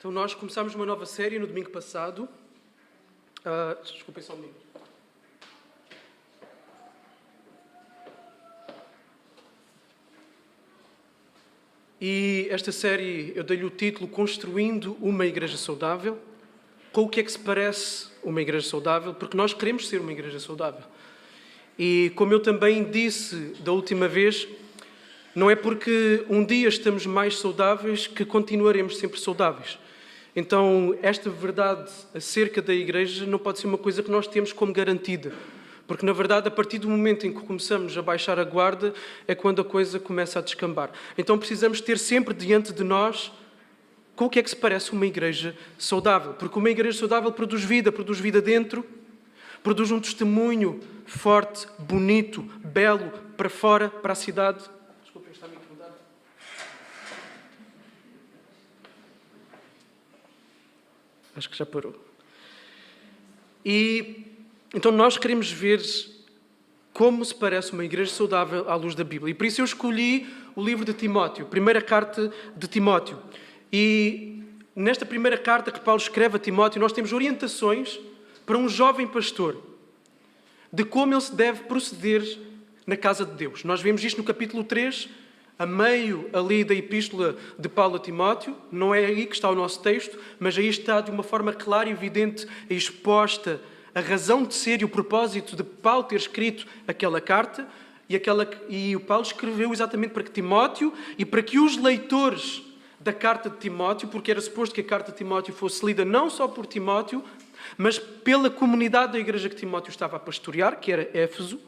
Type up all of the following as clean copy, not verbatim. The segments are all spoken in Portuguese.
Então nós começámos uma nova série no domingo passado. Desculpem só um minuto. E esta série eu dei-lhe o título Construindo uma Igreja Saudável. Com o que é que se parece uma igreja saudável? Porque nós queremos ser uma igreja saudável. E como eu também disse da última vez, não é porque um dia estamos mais saudáveis que continuaremos sempre saudáveis. Então, esta verdade acerca da igreja não pode ser uma coisa que nós temos como garantida. Porque, na verdade, a partir do momento em que começamos a baixar a guarda, é quando a coisa começa a descambar. Então, precisamos ter sempre diante de nós com o que é que se parece uma igreja saudável. Porque uma igreja saudável produz vida dentro, produz um testemunho forte, bonito, belo, para fora, para a cidade. Desculpem, está a microfonar. Acho que já parou. E então nós queremos ver como se parece uma igreja saudável à luz da Bíblia. E por isso eu escolhi o livro de Timóteo, primeira carta de Timóteo. E nesta primeira carta que Paulo escreve a Timóteo, nós temos orientações para um jovem pastor, de como ele se deve proceder na casa de Deus. Nós vemos isto no capítulo 3, a meio ali da epístola de Paulo a Timóteo. Não é aí que está o nosso texto, mas aí está de uma forma clara e evidente exposta a razão de ser e o propósito de Paulo ter escrito aquela carta. E o Paulo escreveu exatamente para que Timóteo e para que os leitores da carta de Timóteo, porque era suposto que a carta de Timóteo fosse lida não só por Timóteo, mas pela comunidade da igreja que Timóteo estava a pastorear, que era Éfeso.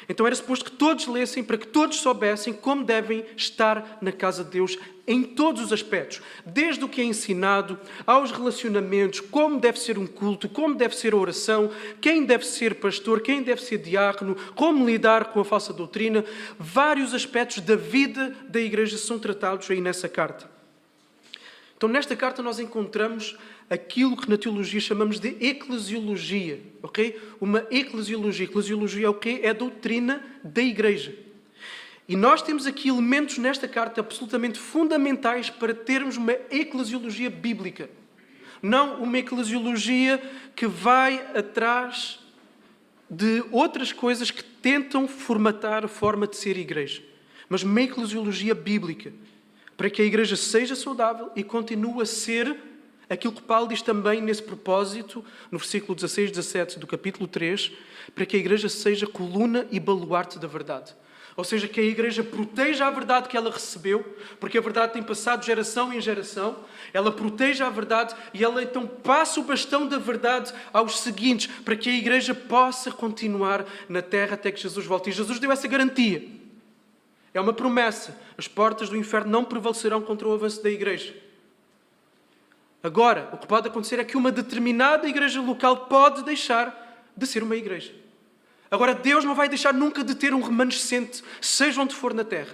Então era suposto que todos lessem, para que todos soubessem como devem estar na casa de Deus em todos os aspectos. Desde o que é ensinado, aos relacionamentos, como deve ser um culto, como deve ser a oração, quem deve ser pastor, quem deve ser diácono, como lidar com a falsa doutrina. Vários aspectos da vida da igreja são tratados aí nessa carta. Então nesta carta nós encontramos aquilo que na teologia chamamos de eclesiologia, ok? Uma eclesiologia. Eclesiologia é o quê? É a doutrina da igreja. E nós temos aqui elementos nesta carta absolutamente fundamentais para termos uma eclesiologia bíblica. Não uma eclesiologia que vai atrás de outras coisas que tentam formatar a forma de ser igreja. Mas uma eclesiologia bíblica, para que a igreja seja saudável e continue a ser aquilo que Paulo diz também nesse propósito, no versículo 16 e 17 do capítulo 3, para que a igreja seja coluna e baluarte da verdade. Ou seja, que a igreja proteja a verdade que ela recebeu, porque a verdade tem passado de geração em geração, ela proteja a verdade e ela então passa o bastão da verdade aos seguintes, para que a igreja possa continuar na terra até que Jesus volte. E Jesus deu essa garantia. É uma promessa. As portas do inferno não prevalecerão contra o avanço da igreja. Agora, o que pode acontecer é que uma determinada igreja local pode deixar de ser uma igreja. Agora, Deus não vai deixar nunca de ter um remanescente, seja onde for na terra.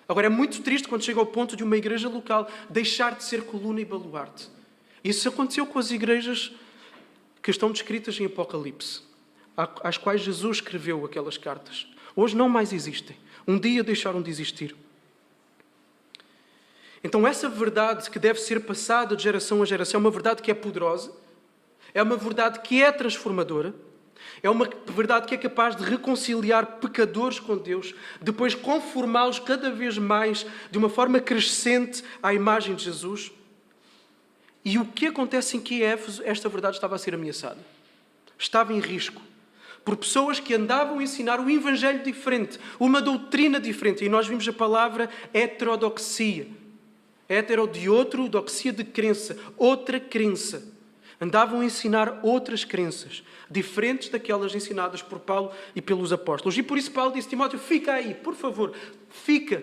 Agora, é muito triste quando chega ao ponto de uma igreja local deixar de ser coluna e baluarte. Isso aconteceu com as igrejas que estão descritas em Apocalipse, às quais Jesus escreveu aquelas cartas. Hoje não mais existem. Um dia deixaram de existir. Então essa verdade que deve ser passada de geração a geração é uma verdade que é poderosa, é uma verdade que é transformadora, é uma verdade que é capaz de reconciliar pecadores com Deus, depois conformá-los cada vez mais de uma forma crescente à imagem de Jesus. E o que acontece em que Éfeso, esta verdade estava a ser ameaçada? Estava em risco. Por pessoas que andavam a ensinar um evangelho diferente, uma doutrina diferente. E nós vimos a palavra heterodoxia. Hetero de outro, doxia de crença, outra crença. Andavam a ensinar outras crenças, diferentes daquelas ensinadas por Paulo e pelos apóstolos. E por isso Paulo disse: Timóteo, fica aí, por favor, fica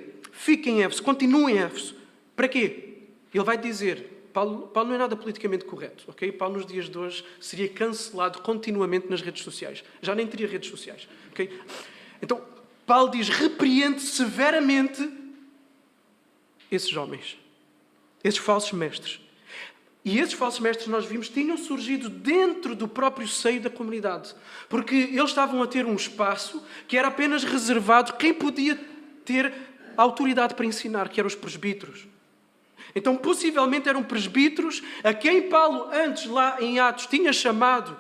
em Éfeso, continua em Éfeso. Para quê? Ele vai dizer, Paulo não é nada politicamente correto, ok? Paulo nos dias de hoje seria cancelado continuamente nas redes sociais. Já nem teria redes sociais, ok? Então, Paulo diz, repreende severamente esses homens. Esses falsos mestres. E esses falsos mestres, nós vimos, tinham surgido dentro do próprio seio da comunidade. Porque eles estavam a ter um espaço que era apenas reservado quem podia ter autoridade para ensinar, que eram os presbíteros. Então, possivelmente eram presbíteros a quem Paulo, antes, lá em Atos, tinha chamado,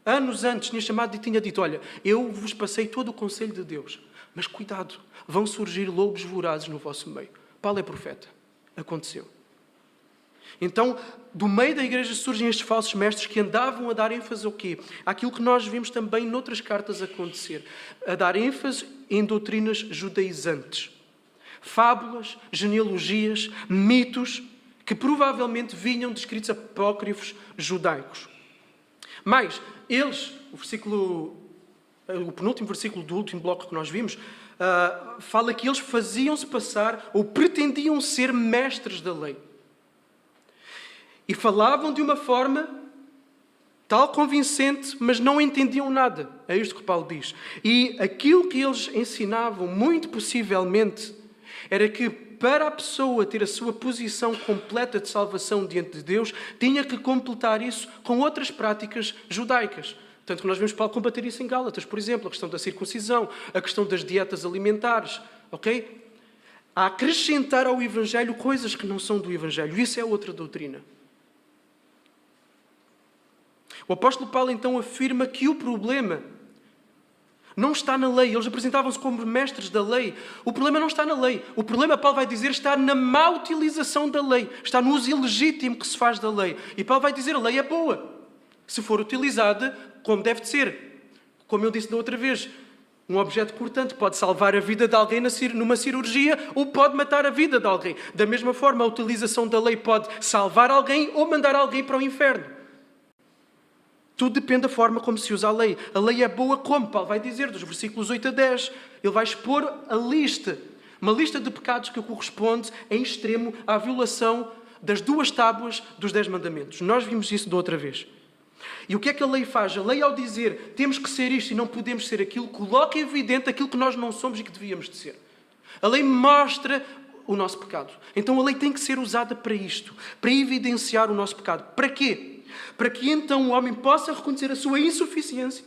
anos antes, tinha chamado e tinha dito: olha, eu vos passei todo o conselho de Deus, mas cuidado, vão surgir lobos vorazes no vosso meio. Paulo é profeta. Aconteceu. Então, do meio da igreja surgem estes falsos mestres que andavam a dar ênfase ao quê? Àquilo que nós vimos também noutras cartas acontecer. A dar ênfase em doutrinas judaizantes. Fábulas, genealogias, mitos, que provavelmente vinham de escritos apócrifos judaicos. Mas, eles, o penúltimo versículo do último bloco que nós vimos, fala que eles faziam-se passar ou pretendiam ser mestres da lei. E falavam de uma forma tal convincente, mas não entendiam nada. É isto que Paulo diz. E aquilo que eles ensinavam, muito possivelmente, era que para a pessoa ter a sua posição completa de salvação diante de Deus, tinha que completar isso com outras práticas judaicas. Tanto que nós vemos Paulo combater isso em Gálatas, por exemplo, a questão da circuncisão, a questão das dietas alimentares, ok? A acrescentar ao Evangelho coisas que não são do Evangelho. Isso é outra doutrina. O apóstolo Paulo então afirma que o problema não está na lei. Eles apresentavam-se como mestres da lei. O problema não está na lei. O problema, Paulo vai dizer, está na má utilização da lei. Está no uso ilegítimo que se faz da lei. E Paulo vai dizer, a lei é boa, se for utilizada como deve de ser. Como eu disse da outra vez, um objeto cortante pode salvar a vida de alguém numa cirurgia ou pode matar a vida de alguém. Da mesma forma, a utilização da lei pode salvar alguém ou mandar alguém para o inferno. Tudo depende da forma como se usa a lei. A lei é boa como? Paulo vai dizer, dos versículos 8 a 10. Ele vai expor a lista. Uma lista de pecados que corresponde, em extremo, à violação das 2 tábuas dos 10 mandamentos. Nós vimos isso da outra vez. E o que é que a lei faz? A lei, ao dizer temos que ser isto e não podemos ser aquilo, coloca em evidente aquilo que nós não somos e que devíamos de ser. A lei mostra o nosso pecado. Então a lei tem que ser usada para isto, para evidenciar o nosso pecado. Para quê? Para que então o homem possa reconhecer a sua insuficiência,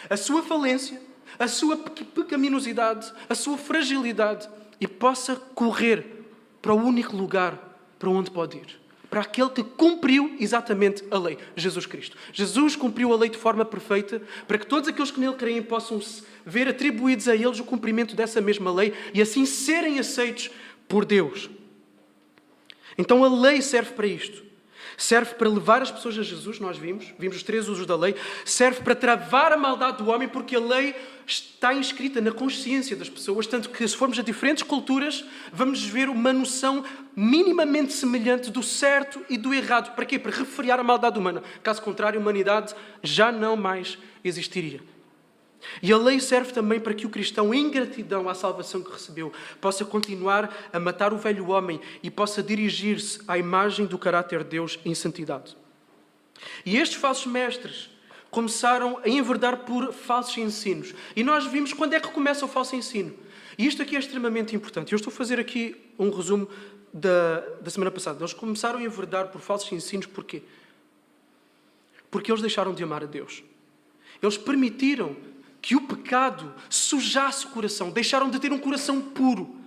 a sua falência, a sua pecaminosidade, a sua fragilidade e possa correr para o único lugar para onde pode ir. Para aquele que cumpriu exatamente a lei, Jesus Cristo. Jesus cumpriu a lei de forma perfeita para que todos aqueles que nele creem possam ver atribuídos a eles o cumprimento dessa mesma lei e assim serem aceitos por Deus. Então a lei serve para isto. Serve para levar as pessoas a Jesus, nós vimos os 3 usos da lei. Serve para travar a maldade do homem, porque a lei está inscrita na consciência das pessoas, tanto que se formos a diferentes culturas, vamos ver uma noção minimamente semelhante do certo e do errado. Para quê? Para refrear a maldade humana. Caso contrário, a humanidade já não mais existiria. E a lei serve também para que o cristão, em gratidão à salvação que recebeu, possa continuar a matar o velho homem e possa dirigir-se à imagem do caráter de Deus em santidade. E estes falsos mestres começaram a enverdar por falsos ensinos. E nós vimos quando é que começa o falso ensino. E isto aqui é extremamente importante. Eu estou a fazer aqui um resumo da semana passada. Eles começaram a enverdar por falsos ensinos porquê? Porque eles deixaram de amar a Deus. Eles permitiram que o pecado sujasse o coração. Deixaram de ter um coração puro.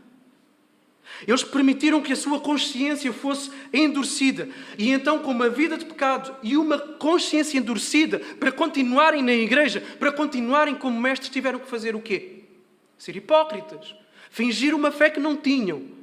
Eles permitiram que a sua consciência fosse endurecida. E então, com uma vida de pecado e uma consciência endurecida, para continuarem na igreja, para continuarem como mestres, tiveram que fazer o quê? Ser hipócritas. Fingir uma fé que não tinham.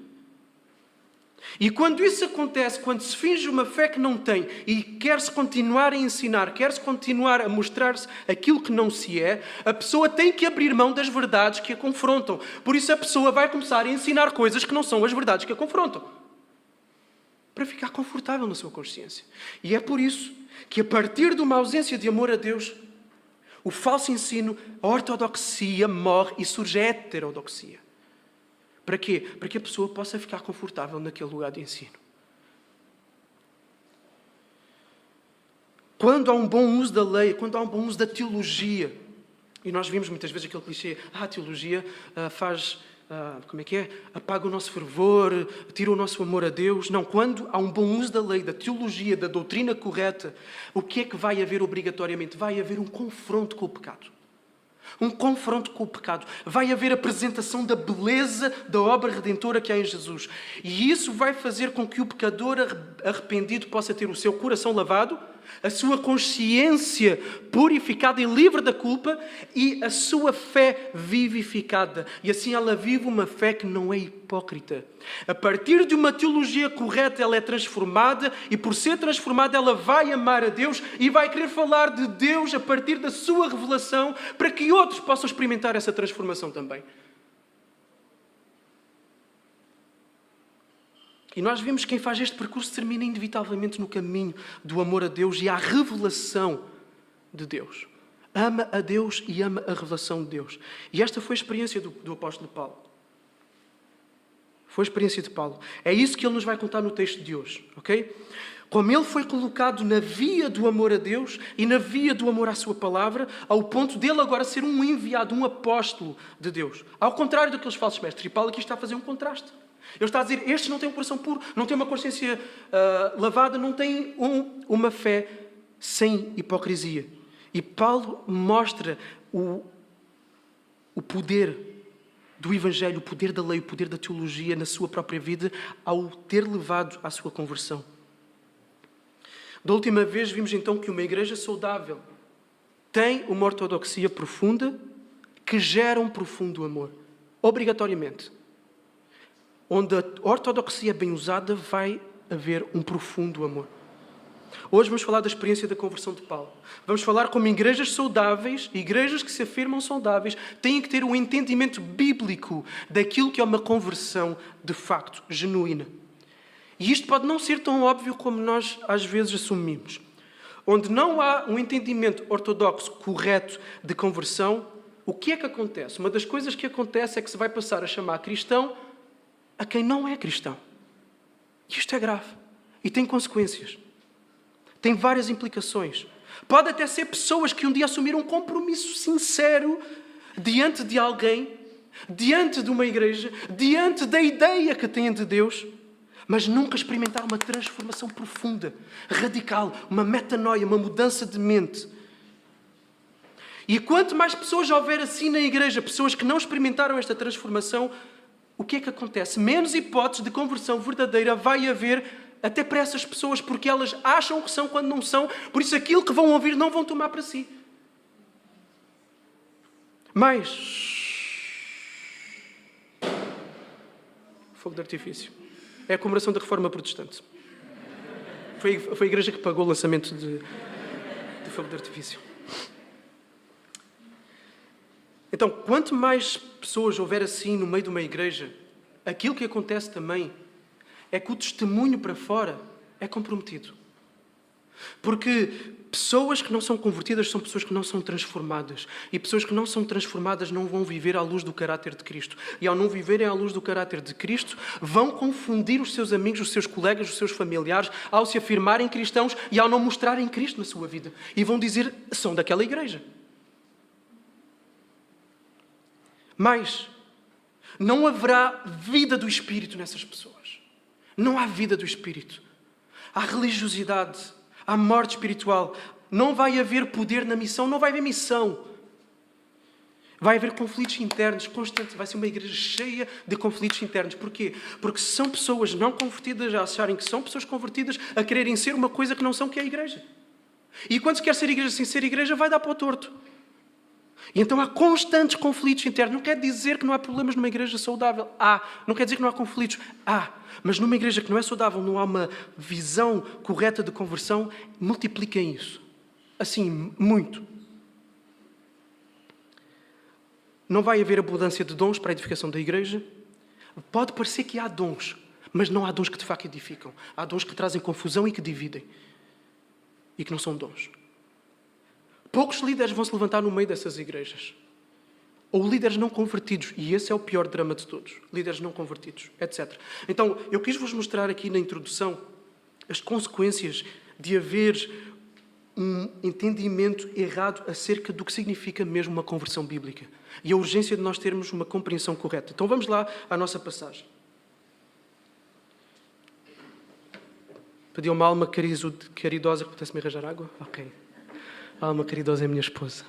E quando isso acontece, quando se finge uma fé que não tem e quer-se continuar a ensinar, quer-se continuar a mostrar-se aquilo que não se é, a pessoa tem que abrir mão das verdades que a confrontam. Por isso a pessoa vai começar a ensinar coisas que não são as verdades que a confrontam. Para ficar confortável na sua consciência. E é por isso que a partir de uma ausência de amor a Deus, o falso ensino, a ortodoxia morre e surge a heterodoxia. Para quê? Para que a pessoa possa ficar confortável naquele lugar de ensino. Quando há um bom uso da lei, quando há um bom uso da teologia, e nós vimos muitas vezes aquele clichê, a teologia faz, apaga o nosso fervor, tira o nosso amor a Deus. Não, quando há um bom uso da lei, da teologia, da doutrina correta, o que é que vai haver obrigatoriamente? Vai haver um confronto com o pecado. Um confronto com o pecado. Vai haver apresentação da beleza da obra redentora que há em Jesus. E isso vai fazer com que o pecador arrependido possa ter o seu coração lavado, a sua consciência purificada e livre da culpa e a sua fé vivificada. E assim ela vive uma fé que não é hipócrita. A partir de uma teologia correta, ela é transformada e por ser transformada, ela vai amar a Deus e vai querer falar de Deus a partir da sua revelação para que outros possam experimentar essa transformação também. E nós vemos que quem faz este percurso termina inevitavelmente no caminho do amor a Deus e à revelação de Deus. Ama a Deus e ama a revelação de Deus. E esta foi a experiência do apóstolo Paulo. Foi a experiência de Paulo. É isso que ele nos vai contar no texto de hoje, ok? Como ele foi colocado na via do amor a Deus e na via do amor à sua palavra, ao ponto dele agora ser um enviado, um apóstolo de Deus. Ao contrário daqueles falsos mestres. E Paulo aqui está a fazer um contraste. Ele está a dizer, estes não têm um coração puro, não têm uma consciência lavada, não têm uma fé sem hipocrisia. E Paulo mostra o poder do Evangelho, o poder da lei, o poder da teologia na sua própria vida, ao ter levado à sua conversão. Da última vez vimos então que uma igreja saudável tem uma ortodoxia profunda que gera um profundo amor. Obrigatoriamente. Onde a ortodoxia é bem usada, vai haver um profundo amor. Hoje vamos falar da experiência da conversão de Paulo. Vamos falar como igrejas saudáveis, igrejas que se afirmam saudáveis, têm que ter um entendimento bíblico daquilo que é uma conversão de facto, genuína. E isto pode não ser tão óbvio como nós às vezes assumimos. Onde não há um entendimento ortodoxo correto de conversão, o que é que acontece? Uma das coisas que acontece é que se vai passar a chamar cristão a quem não é cristão. E isto é grave. E tem consequências. Tem várias implicações. Pode até ser pessoas que um dia assumiram um compromisso sincero diante de alguém, diante de uma igreja, diante da ideia que têm de Deus, mas nunca experimentaram uma transformação profunda, radical, uma metanoia, uma mudança de mente. E quanto mais pessoas houver assim na igreja, pessoas que não experimentaram esta transformação, o que é que acontece? Menos hipóteses de conversão verdadeira vai haver até para essas pessoas, porque elas acham que são quando não são, por isso aquilo que vão ouvir não vão tomar para si. Mas fogo de artifício. É a comemoração da Reforma Protestante. Foi a igreja que pagou o lançamento de fogo de artifício. Então, quanto mais pessoas houver assim no meio de uma igreja, aquilo que acontece também é que o testemunho para fora é comprometido. Porque pessoas que não são convertidas são pessoas que não são transformadas. E pessoas que não são transformadas não vão viver à luz do caráter de Cristo. E ao não viverem à luz do caráter de Cristo, vão confundir os seus amigos, os seus colegas, os seus familiares, ao se afirmarem cristãos e ao não mostrarem Cristo na sua vida. E vão dizer, são daquela igreja. Mas não haverá vida do Espírito nessas pessoas. Não há vida do Espírito. Há religiosidade, há morte espiritual. Não vai haver poder na missão, não vai haver missão. Vai haver conflitos internos constantes. Vai ser uma igreja cheia de conflitos internos. Porquê? Porque são pessoas não convertidas a acharem que são pessoas convertidas, a quererem ser uma coisa que não são, que é a igreja. E quando se quer ser igreja sem ser igreja, vai dar para o torto. E então há constantes conflitos internos. Não quer dizer que não há problemas numa igreja saudável. Há. Não quer dizer que não há conflitos. Há. Mas numa igreja que não é saudável, não há uma visão correta de conversão, multipliquem isso. Assim, muito. Não vai haver abundância de dons para a edificação da igreja. Pode parecer que há dons, mas não há dons que de facto edificam. Há dons que trazem confusão e que dividem. E que não são dons. Poucos líderes vão se levantar no meio dessas igrejas. Ou líderes não convertidos. E esse é o pior drama de todos. Líderes não convertidos, etc. Então, eu quis-vos mostrar aqui na introdução as consequências de haver um entendimento errado acerca do que significa mesmo uma conversão bíblica. E a urgência de nós termos uma compreensão correta. Então, vamos lá à nossa passagem. Pedi a uma alma caridosa que pudesse me arranjar água? Ok. A alma caridosa é a minha esposa.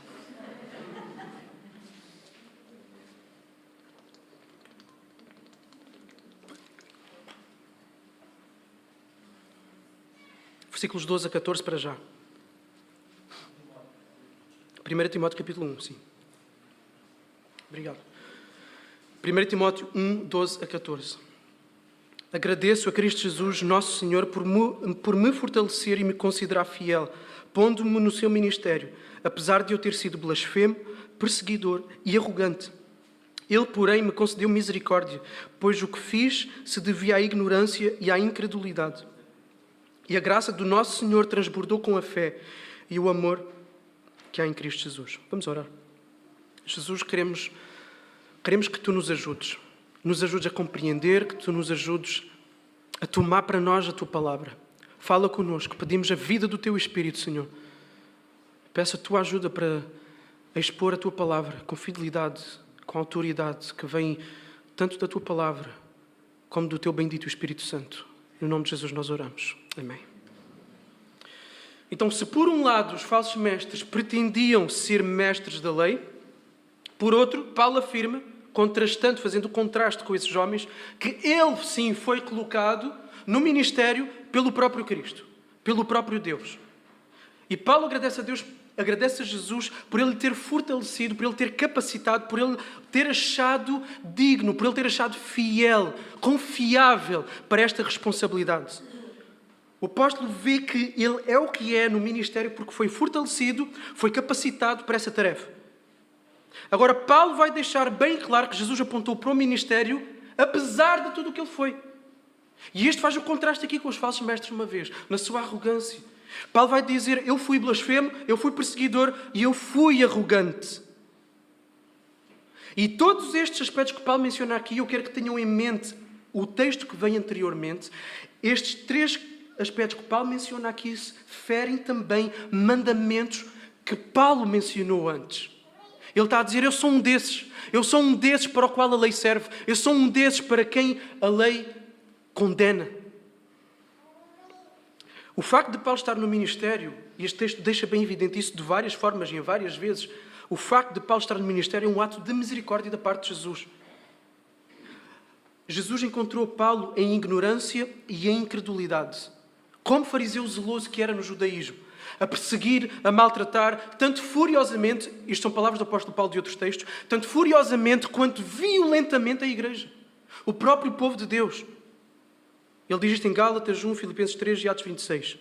versículos 12 a 14 para já. 1 Timóteo capítulo 1, sim. Obrigado. 1 Timóteo 1, 12 a 14. Agradeço a Cristo Jesus, nosso Senhor, por me fortalecer e me considerar fiel, pondo-me no seu ministério, apesar de eu ter sido blasfemo, perseguidor e arrogante. Ele, porém, me concedeu misericórdia, pois o que fiz se devia à ignorância e à incredulidade. E a graça do nosso Senhor transbordou com a fé e o amor que há em Cristo Jesus. Vamos orar. Jesus, queremos que Tu nos ajudes a compreender, que Tu nos ajudes a tomar para nós a Tua palavra. Fala connosco, pedimos a vida do Teu Espírito, Senhor. Peço a Tua ajuda para expor a Tua palavra com fidelidade, com autoridade, que vem tanto da Tua palavra como do Teu bendito Espírito Santo. No nome de Jesus nós oramos. Amém. Então, se por um lado os falsos mestres pretendiam ser mestres da lei, por outro, Paulo afirma, contrastando, fazendo contraste com esses homens, que ele sim foi colocado no ministério pelo próprio Cristo, pelo próprio Deus. E Paulo agradece a Deus, agradece a Jesus por ele ter fortalecido, por ele ter capacitado, por ele ter achado digno, por ele ter achado fiel, confiável para esta responsabilidade. O apóstolo vê que ele é o que é no ministério porque foi fortalecido, foi capacitado para essa tarefa. Agora, Paulo vai deixar bem claro que Jesus apontou para o ministério, apesar de tudo o que ele foi. E isto faz o contraste aqui com os falsos mestres uma vez, na sua arrogância. Paulo vai dizer, eu fui blasfemo, eu fui perseguidor e eu fui arrogante. E todos estes aspectos que Paulo menciona aqui, eu quero que tenham em mente o texto que vem anteriormente. Estes três aspectos que Paulo menciona aqui ferem também mandamentos que Paulo mencionou antes. Ele está a dizer, eu sou um desses para o qual a lei serve, eu sou um desses para quem a lei condena. O facto de Paulo estar no ministério, e este texto deixa bem evidente isso de várias formas e em várias vezes, o facto de Paulo estar no ministério é um ato de misericórdia da parte de Jesus. Jesus encontrou Paulo em ignorância e em incredulidade, como fariseu zeloso que era no judaísmo, a perseguir, a maltratar, tanto furiosamente, isto são palavras do apóstolo Paulo de outros textos, tanto furiosamente quanto violentamente a igreja, o próprio povo de Deus. Ele diz isto em Gálatas 1, Filipenses 3 e Atos 26.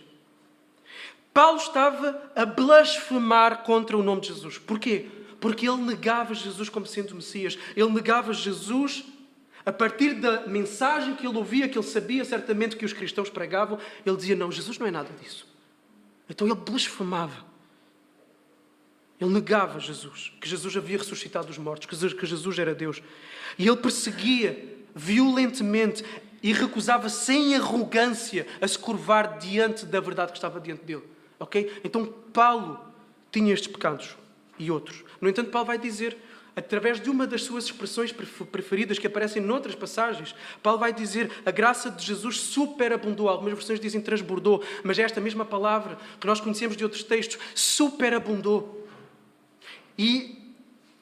Paulo estava a blasfemar contra o nome de Jesus. Porquê? Porque ele negava Jesus como sendo o Messias. Ele negava Jesus a partir da mensagem que ele ouvia, que ele sabia certamente que os cristãos pregavam. Ele dizia, não, Jesus não é nada disso. Então ele blasfemava. Ele negava Jesus, que Jesus havia ressuscitado dos mortos, que Jesus era Deus. E ele perseguia violentamente e recusava sem arrogância a se curvar diante da verdade que estava diante dele. Ok? Então Paulo tinha estes pecados e outros. No entanto, Paulo vai dizer, através de uma das suas expressões preferidas que aparecem noutras passagens, Paulo vai dizer, a graça de Jesus superabundou. Algumas versões dizem transbordou, mas é esta mesma palavra que nós conhecemos de outros textos, superabundou. E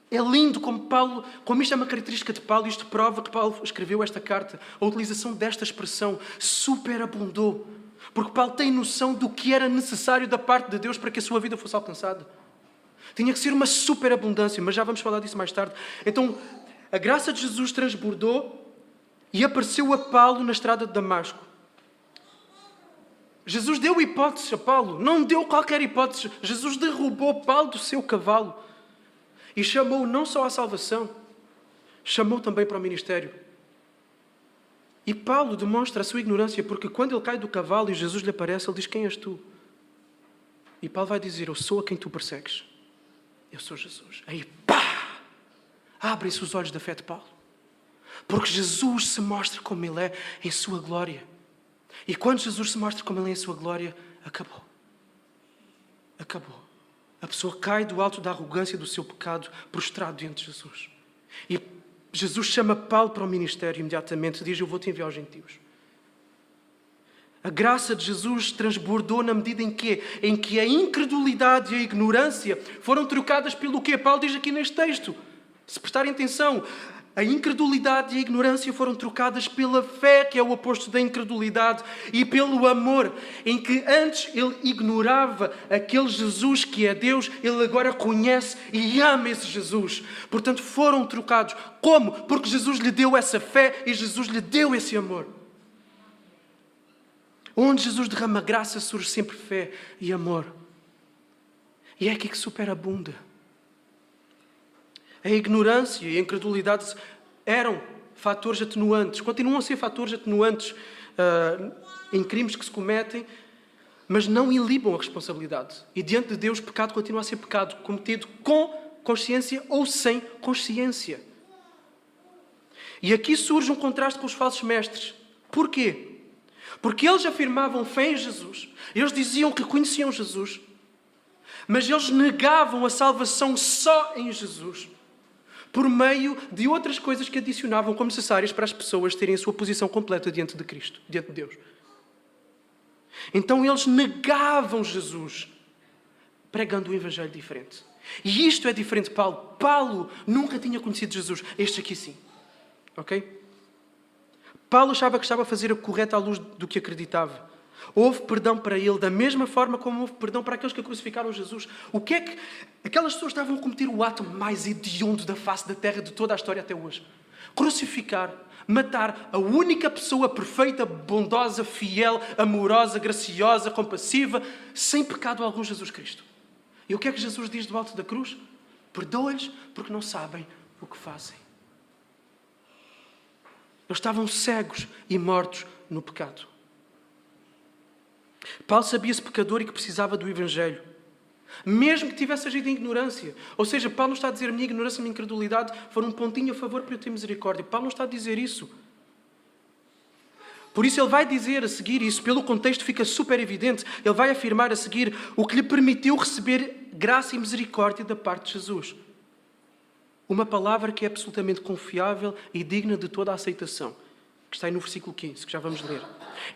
é lindo como isto é uma característica de Paulo, isto prova que Paulo escreveu esta carta, a utilização desta expressão, superabundou. Porque Paulo tem noção do que era necessário da parte de Deus para que a sua vida fosse alcançada. Tinha que ser uma superabundância, mas já vamos falar disso mais tarde. Então, a graça de Jesus transbordou e apareceu a Paulo na estrada de Damasco. Jesus deu hipóteses a Paulo, não deu qualquer hipótese. Jesus derrubou Paulo do seu cavalo e chamou não só à salvação, chamou também para o ministério. E Paulo demonstra a sua ignorância, porque quando ele cai do cavalo e Jesus lhe aparece, ele diz, quem és tu? E Paulo vai dizer, eu sou a quem tu persegues. Eu sou Jesus. Aí, pá! Abrem-se os olhos da fé de Paulo. Porque Jesus se mostra como Ele é em sua glória. E quando Jesus se mostra como Ele é em sua glória, acabou. Acabou. A pessoa cai do alto da arrogância do seu pecado, prostrado diante de Jesus. E Jesus chama Paulo para o ministério imediatamente. Diz, eu vou te enviar aos gentios. A graça de Jesus transbordou na medida em que a incredulidade e a ignorância foram trocadas pelo que Paulo diz aqui neste texto. Se prestarem atenção, A incredulidade e a ignorância foram trocadas pela fé, que é o oposto da incredulidade, e pelo amor, em que antes ele ignorava aquele Jesus que é Deus, ele agora conhece e ama esse Jesus. Portanto, foram trocados. Como? Porque Jesus lhe deu essa fé e Jesus lhe deu esse amor. Onde Jesus derrama graça, surge sempre fé e amor. E é aqui que superabunda. A ignorância e a incredulidade eram fatores atenuantes, continuam a ser fatores atenuantes em crimes que se cometem, mas não ilibam a responsabilidade. E diante de Deus, o pecado continua a ser pecado, cometido com consciência ou sem consciência. E aqui surge um contraste com os falsos mestres. Porquê? Porque eles afirmavam fé em Jesus, eles diziam que conheciam Jesus, mas eles negavam a salvação só em Jesus, por meio de outras coisas que adicionavam como necessárias para as pessoas terem a sua posição completa diante de Cristo, diante de Deus. Então eles negavam Jesus, pregando um evangelho diferente. E isto é diferente de Paulo. Paulo nunca tinha conhecido Jesus. Este aqui sim. Ok? Paulo achava que estava a fazer a correta à luz do que acreditava. Houve perdão para ele, da mesma forma como houve perdão para aqueles que crucificaram Jesus. O que é que aquelas pessoas estavam a cometer? O ato mais hediondo da face da terra de toda a história até hoje. Crucificar, matar a única pessoa perfeita, bondosa, fiel, amorosa, graciosa, compassiva, sem pecado algum, Jesus Cristo. E o que é que Jesus diz do alto da cruz? Perdoa-lhes porque não sabem o que fazem. Eles estavam cegos e mortos no pecado. Paulo sabia-se pecador e que precisava do Evangelho, mesmo que tivesse agido em ignorância. Ou seja, Paulo não está a dizer a minha ignorância e a minha incredulidade foram um pontinho a favor para eu ter misericórdia. Paulo não está a dizer isso. Por isso ele vai dizer a seguir isso, pelo contexto fica super evidente, ele vai afirmar a seguir o que lhe permitiu receber graça e misericórdia da parte de Jesus. Uma palavra que é absolutamente confiável e digna de toda a aceitação, que está aí no versículo 15, que já vamos ler.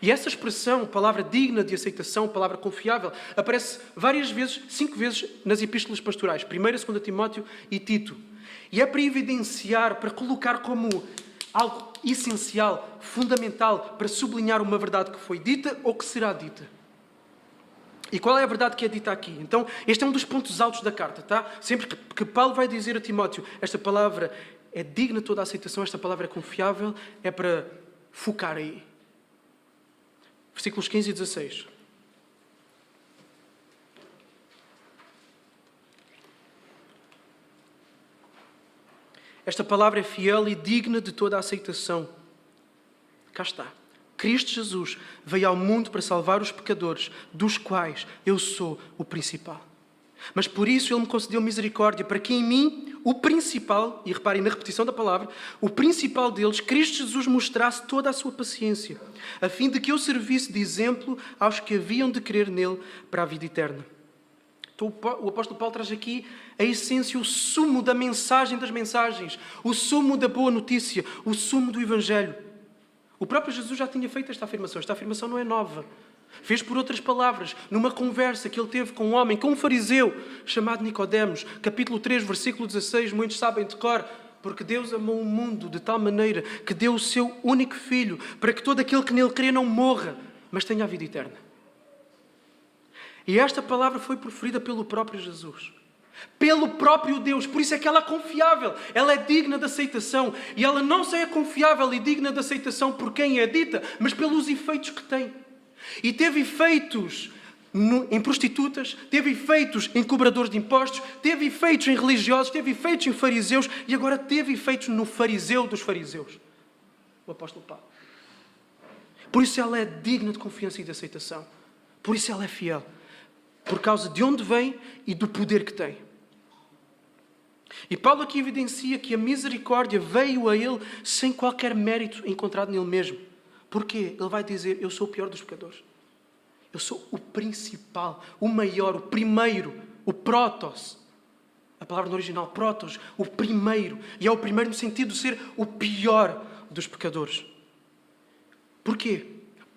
E essa expressão, palavra digna de aceitação, palavra confiável, aparece várias vezes, 5 vezes, nas epístolas pastorais, 1ª, 2ª Timóteo e Tito. E é para evidenciar, para colocar como algo essencial, fundamental, para sublinhar uma verdade que foi dita ou que será dita. E qual é a verdade que é dita aqui? Então, este é um dos pontos altos da carta, tá? Sempre que Paulo vai dizer a Timóteo, esta palavra é digna de toda a aceitação, esta palavra é confiável, é para focar aí. Versículos 15 e 16. Esta palavra é fiel e digna de toda a aceitação. Cá está. Cristo Jesus veio ao mundo para salvar os pecadores, dos quais eu sou o principal. Mas por isso Ele me concedeu misericórdia, para que em mim o principal, e reparem na repetição da palavra, o principal deles, Cristo Jesus, mostrasse toda a sua paciência, a fim de que eu servisse de exemplo aos que haviam de crer nele para a vida eterna. Então o apóstolo Paulo traz aqui a essência, o sumo da mensagem das mensagens, o sumo da boa notícia, o sumo do Evangelho. O próprio Jesus já tinha feito esta afirmação não é nova. Fez por outras palavras, numa conversa que ele teve com um homem, com um fariseu, chamado Nicodemos, capítulo 3, versículo 16, muitos sabem de cor, porque Deus amou o mundo de tal maneira que deu o seu único Filho, para que todo aquele que nele crê não morra, mas tenha a vida eterna. E esta palavra foi proferida pelo próprio Jesus, pelo próprio Deus, por isso é que ela é confiável, ela é digna de aceitação, e ela não só é confiável e digna de aceitação por quem é dita, mas pelos efeitos que tem. E teve efeitos em prostitutas, teve efeitos em cobradores de impostos, teve efeitos em religiosos, teve efeitos em fariseus e agora teve efeitos no fariseu dos fariseus, o apóstolo Paulo. Por isso ela é digna de confiança e de aceitação. Por isso ela é fiel. Por causa de onde vem e do poder que tem. E Paulo aqui evidencia que a misericórdia veio a ele sem qualquer mérito encontrado nele mesmo. Porquê? Ele vai dizer, eu sou o pior dos pecadores. Eu sou o principal, o maior, o primeiro, o protos. A palavra no original, protos, o primeiro. E é o primeiro no sentido de ser o pior dos pecadores. Porquê?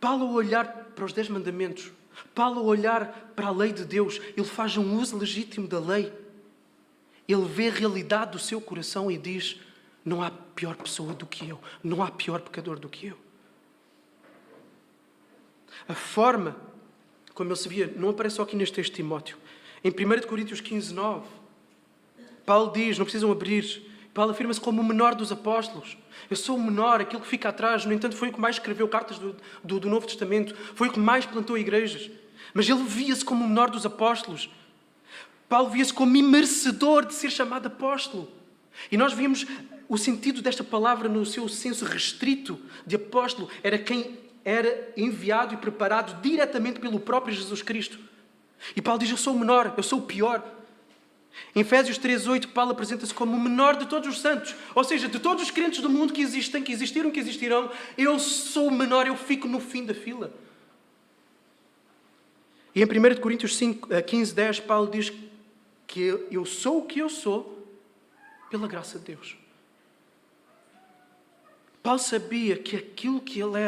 Paulo, ao olhar para os 10 mandamentos, Paulo, ao olhar para a lei de Deus, ele faz um uso legítimo da lei. Ele vê a realidade do seu coração e diz, Não há pior pessoa do que eu. Não há pior pecador do que eu. A forma como ele se via não aparece só aqui neste texto de Timóteo. Em 1 Coríntios 15:9, Paulo diz, não precisam abrir, Paulo afirma-se como o menor dos apóstolos. Eu sou o menor, aquilo que fica atrás. No entanto, foi o que mais escreveu cartas do Novo Testamento. Foi o que mais plantou igrejas. Mas ele via-se como o menor dos apóstolos. Paulo via-se como imerecedor de ser chamado apóstolo. E nós vimos o sentido desta palavra no seu senso restrito de apóstolo. Era quem era enviado e preparado diretamente pelo próprio Jesus Cristo. E Paulo diz, eu sou o menor, eu sou o pior. Em Efésios 3:8, Paulo apresenta-se como o menor de todos os santos. Ou seja, de todos os crentes do mundo que existem, que existiram, que existirão, eu sou o menor, eu fico no fim da fila. E em 1 Coríntios 15:10, Paulo diz que eu sou o que eu sou pela graça de Deus. Paulo sabia que aquilo que ele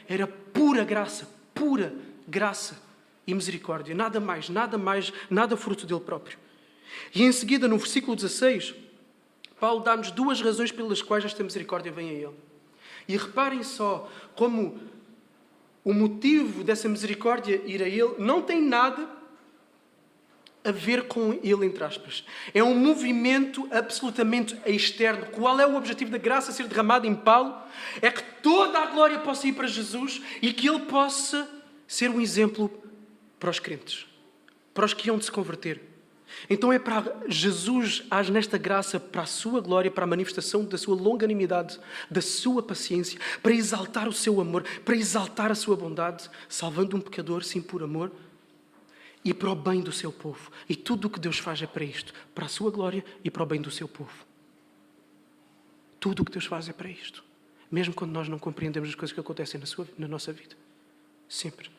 era pura graça e misericórdia. Nada mais, nada fruto dele próprio. E em seguida, no versículo 16, Paulo dá-nos duas razões pelas quais esta misericórdia vem a ele. E reparem só como o motivo dessa misericórdia ir a ele não tem nada a ver com ele, entre aspas. É um movimento absolutamente externo. Qual é o objetivo da graça ser derramada em Paulo? É que toda a glória possa ir para Jesus e que ele possa ser um exemplo para os crentes, para os que hão de se converter. Então é para Jesus age nesta graça para a sua glória, para a manifestação da sua longanimidade, da sua paciência, para exaltar o seu amor, para exaltar a sua bondade, salvando um pecador, sim, por amor, e para o bem do seu povo. E tudo o que Deus faz é para isto, para a sua glória e para o bem do seu povo. Tudo o que Deus faz é para isto. Mesmo quando nós não compreendemos as coisas que acontecem na nossa vida. Sempre.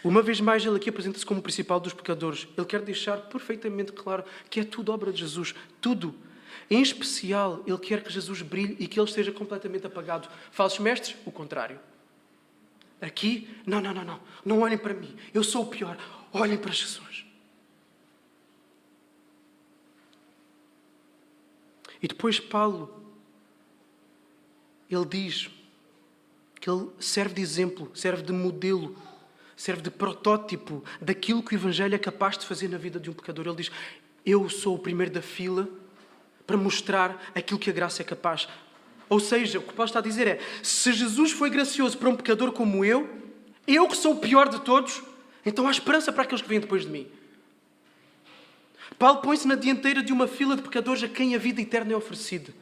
Uma vez mais, ele aqui apresenta-se como o principal dos pecadores. Ele quer deixar perfeitamente claro que é tudo obra de Jesus. Tudo. Em especial, ele quer que Jesus brilhe e que ele esteja completamente apagado. Falsos mestres, o contrário. Aqui, não. Não olhem para mim. Eu sou o pior. Olhem para Jesus. E depois Paulo, ele diz que ele serve de exemplo, serve de modelo, serve de protótipo daquilo que o Evangelho é capaz de fazer na vida de um pecador. Ele diz, eu sou o primeiro da fila para mostrar aquilo que a graça é capaz. Ou seja, o que Paulo está a dizer é, se Jesus foi gracioso para um pecador como eu que sou o pior de todos, então há esperança para aqueles que vêm depois de mim. Paulo põe-se na dianteira de uma fila de pecadores a quem a vida eterna é oferecida.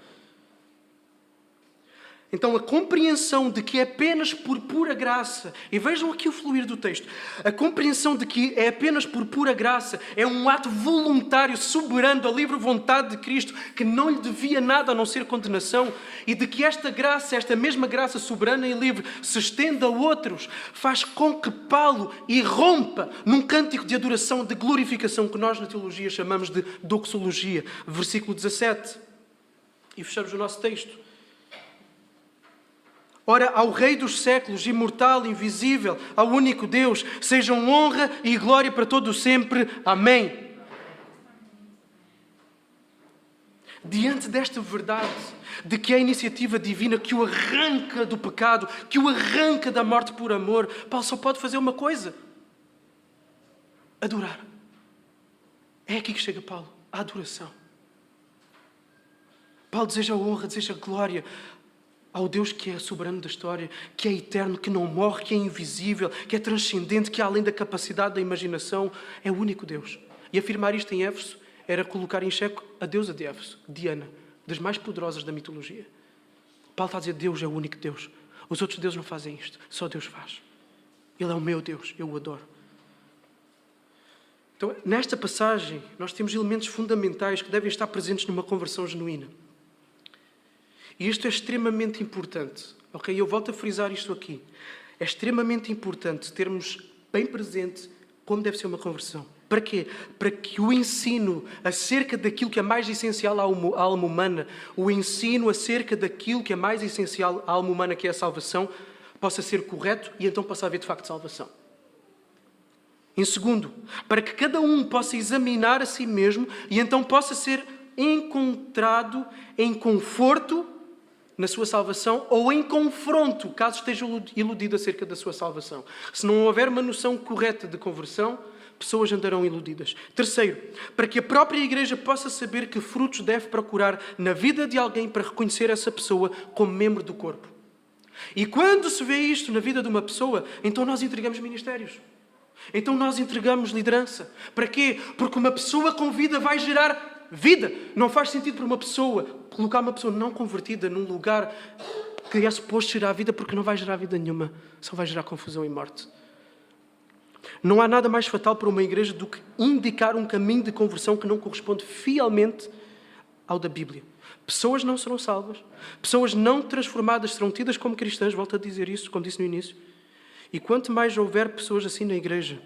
Então a compreensão de que é apenas por pura graça, e vejam aqui o fluir do texto, a compreensão de que é apenas por pura graça, é um ato voluntário, soberano da livre vontade de Cristo, que não lhe devia nada a não ser condenação, e de que esta graça, esta mesma graça soberana e livre, se estenda a outros, faz com que Paulo irrompa num cântico de adoração, de glorificação, que nós na teologia chamamos de doxologia. Versículo 17. E fechamos o nosso texto. Ora, ao Rei dos séculos, imortal, invisível, ao único Deus, sejam honra e glória para todo o sempre. Amém. Diante desta verdade, de que é a iniciativa divina que o arranca do pecado, que o arranca da morte por amor, Paulo só pode fazer uma coisa: adorar. É aqui que chega Paulo, a adoração. Paulo deseja honra, deseja glória ao Deus que é soberano da história, que é eterno, que não morre, que é invisível, que é transcendente, que é além da capacidade da imaginação. É o único Deus. E afirmar isto em Éfeso era colocar em xeque a deusa de Éfeso, Diana, das mais poderosas da mitologia. Paulo está a dizer, Deus é o único Deus. Os outros deuses não fazem isto, só Deus faz. Ele é o meu Deus, eu o adoro. Então, nesta passagem, nós temos elementos fundamentais que devem estar presentes numa conversão genuína. E isto é extremamente importante, ok? Eu volto a frisar isto aqui. É extremamente importante termos bem presente como deve ser uma conversão. Para quê? Para que o ensino acerca daquilo que é mais essencial à alma humana, o ensino acerca daquilo que é mais essencial à alma humana, que é a salvação, possa ser correto e então possa haver de facto salvação. Em segundo, para que cada um possa examinar a si mesmo e então possa ser encontrado em conforto na sua salvação ou em confronto, caso esteja iludido acerca da sua salvação. Se não houver uma noção correta de conversão, pessoas andarão iludidas. Terceiro, para que a própria igreja possa saber que frutos deve procurar na vida de alguém para reconhecer essa pessoa como membro do corpo. E quando se vê isto na vida de uma pessoa, então nós entregamos ministérios. Então nós entregamos liderança. Para quê? Porque uma pessoa com vida vai gerar vida. Não faz sentido para uma pessoa colocar uma pessoa não convertida num lugar que é suposto gerar vida, porque não vai gerar vida nenhuma. Só vai gerar confusão e morte. Não há nada mais fatal para uma igreja do que indicar um caminho de conversão que não corresponde fielmente ao da Bíblia. Pessoas não serão salvas. Pessoas não transformadas serão tidas como cristãs. Volto a dizer isso, como disse no início. E quanto mais houver pessoas assim na igreja,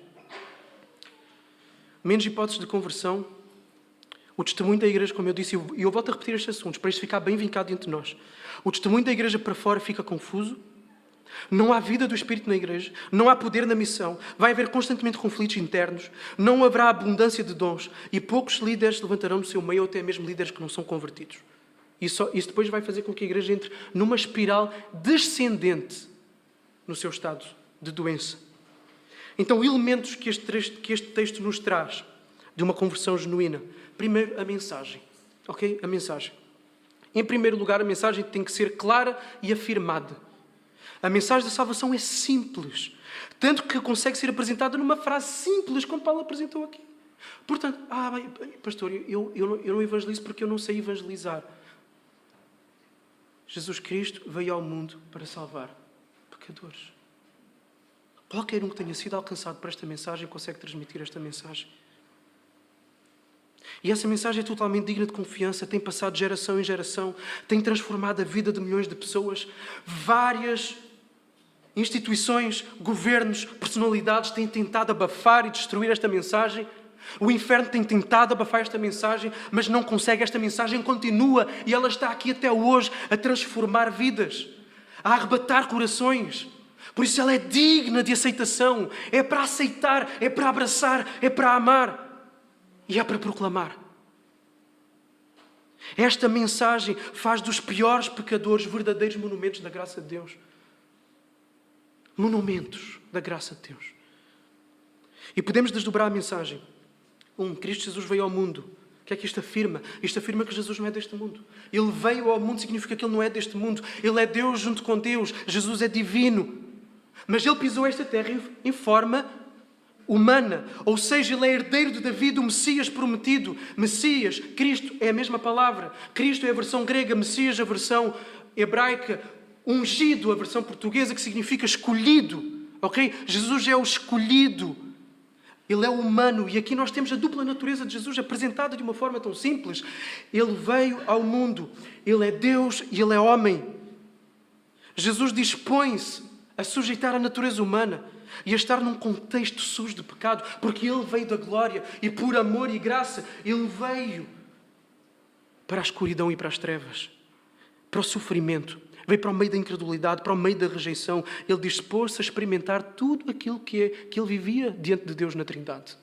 menos hipóteses de conversão. O testemunho da igreja, como eu disse, e eu volto a repetir estes assuntos, para isto ficar bem vincado entre nós. O testemunho da igreja para fora fica confuso. Não há vida do Espírito na igreja. Não há poder na missão. Vai haver constantemente conflitos internos. Não haverá abundância de dons. E poucos líderes se levantarão no seu meio, ou até mesmo líderes que não são convertidos. Isso depois vai fazer com que a igreja entre numa espiral descendente no seu estado de doença. Então, elementos que este texto nos traz de uma conversão genuína. Primeiro, a mensagem. Ok? A mensagem. Em primeiro lugar, a mensagem tem que ser clara e afirmada. A mensagem da salvação é simples. Tanto que consegue ser apresentada numa frase simples, como Paulo apresentou aqui. Portanto, pastor, eu não evangelizo porque eu não sei evangelizar. Jesus Cristo veio ao mundo para salvar pecadores. Qualquer um que tenha sido alcançado por esta mensagem consegue transmitir esta mensagem. E essa mensagem é totalmente digna de confiança, tem passado de geração em geração, tem transformado a vida de milhões de pessoas. Várias instituições, governos, personalidades têm tentado abafar e destruir esta mensagem. O inferno tem tentado abafar esta mensagem, mas não consegue. Esta mensagem continua e ela está aqui até hoje a transformar vidas, a arrebatar corações. Por isso ela é digna de aceitação. É para aceitar, é para abraçar, é para amar. E é para proclamar. Esta mensagem faz dos piores pecadores verdadeiros monumentos da graça de Deus. Monumentos da graça de Deus. E podemos desdobrar a mensagem. Cristo Jesus veio ao mundo. O que é que isto afirma? Isto afirma que Jesus não é deste mundo. Ele veio ao mundo significa que Ele não é deste mundo. Ele é Deus junto com Deus. Jesus é divino. Mas Ele pisou esta terra em forma humana, ou seja, Ele é herdeiro de Davi, o Messias prometido. Messias, Cristo é a mesma palavra. Cristo é a versão grega, Messias a versão hebraica, ungido a versão portuguesa, que significa escolhido. Ok? Jesus é o escolhido. Ele é humano. E aqui nós temos a dupla natureza de Jesus apresentada de uma forma tão simples. Ele veio ao mundo. Ele é Deus e Ele é homem. Jesus dispõe-se a sujeitar a natureza humana e a estar num contexto sujo de pecado, porque Ele veio da glória e por amor e graça Ele veio para a escuridão e para as trevas, para o sofrimento, veio para o meio da incredulidade, para o meio da rejeição. Ele dispôs-se a experimentar tudo aquilo que Ele vivia diante de Deus na Trindade.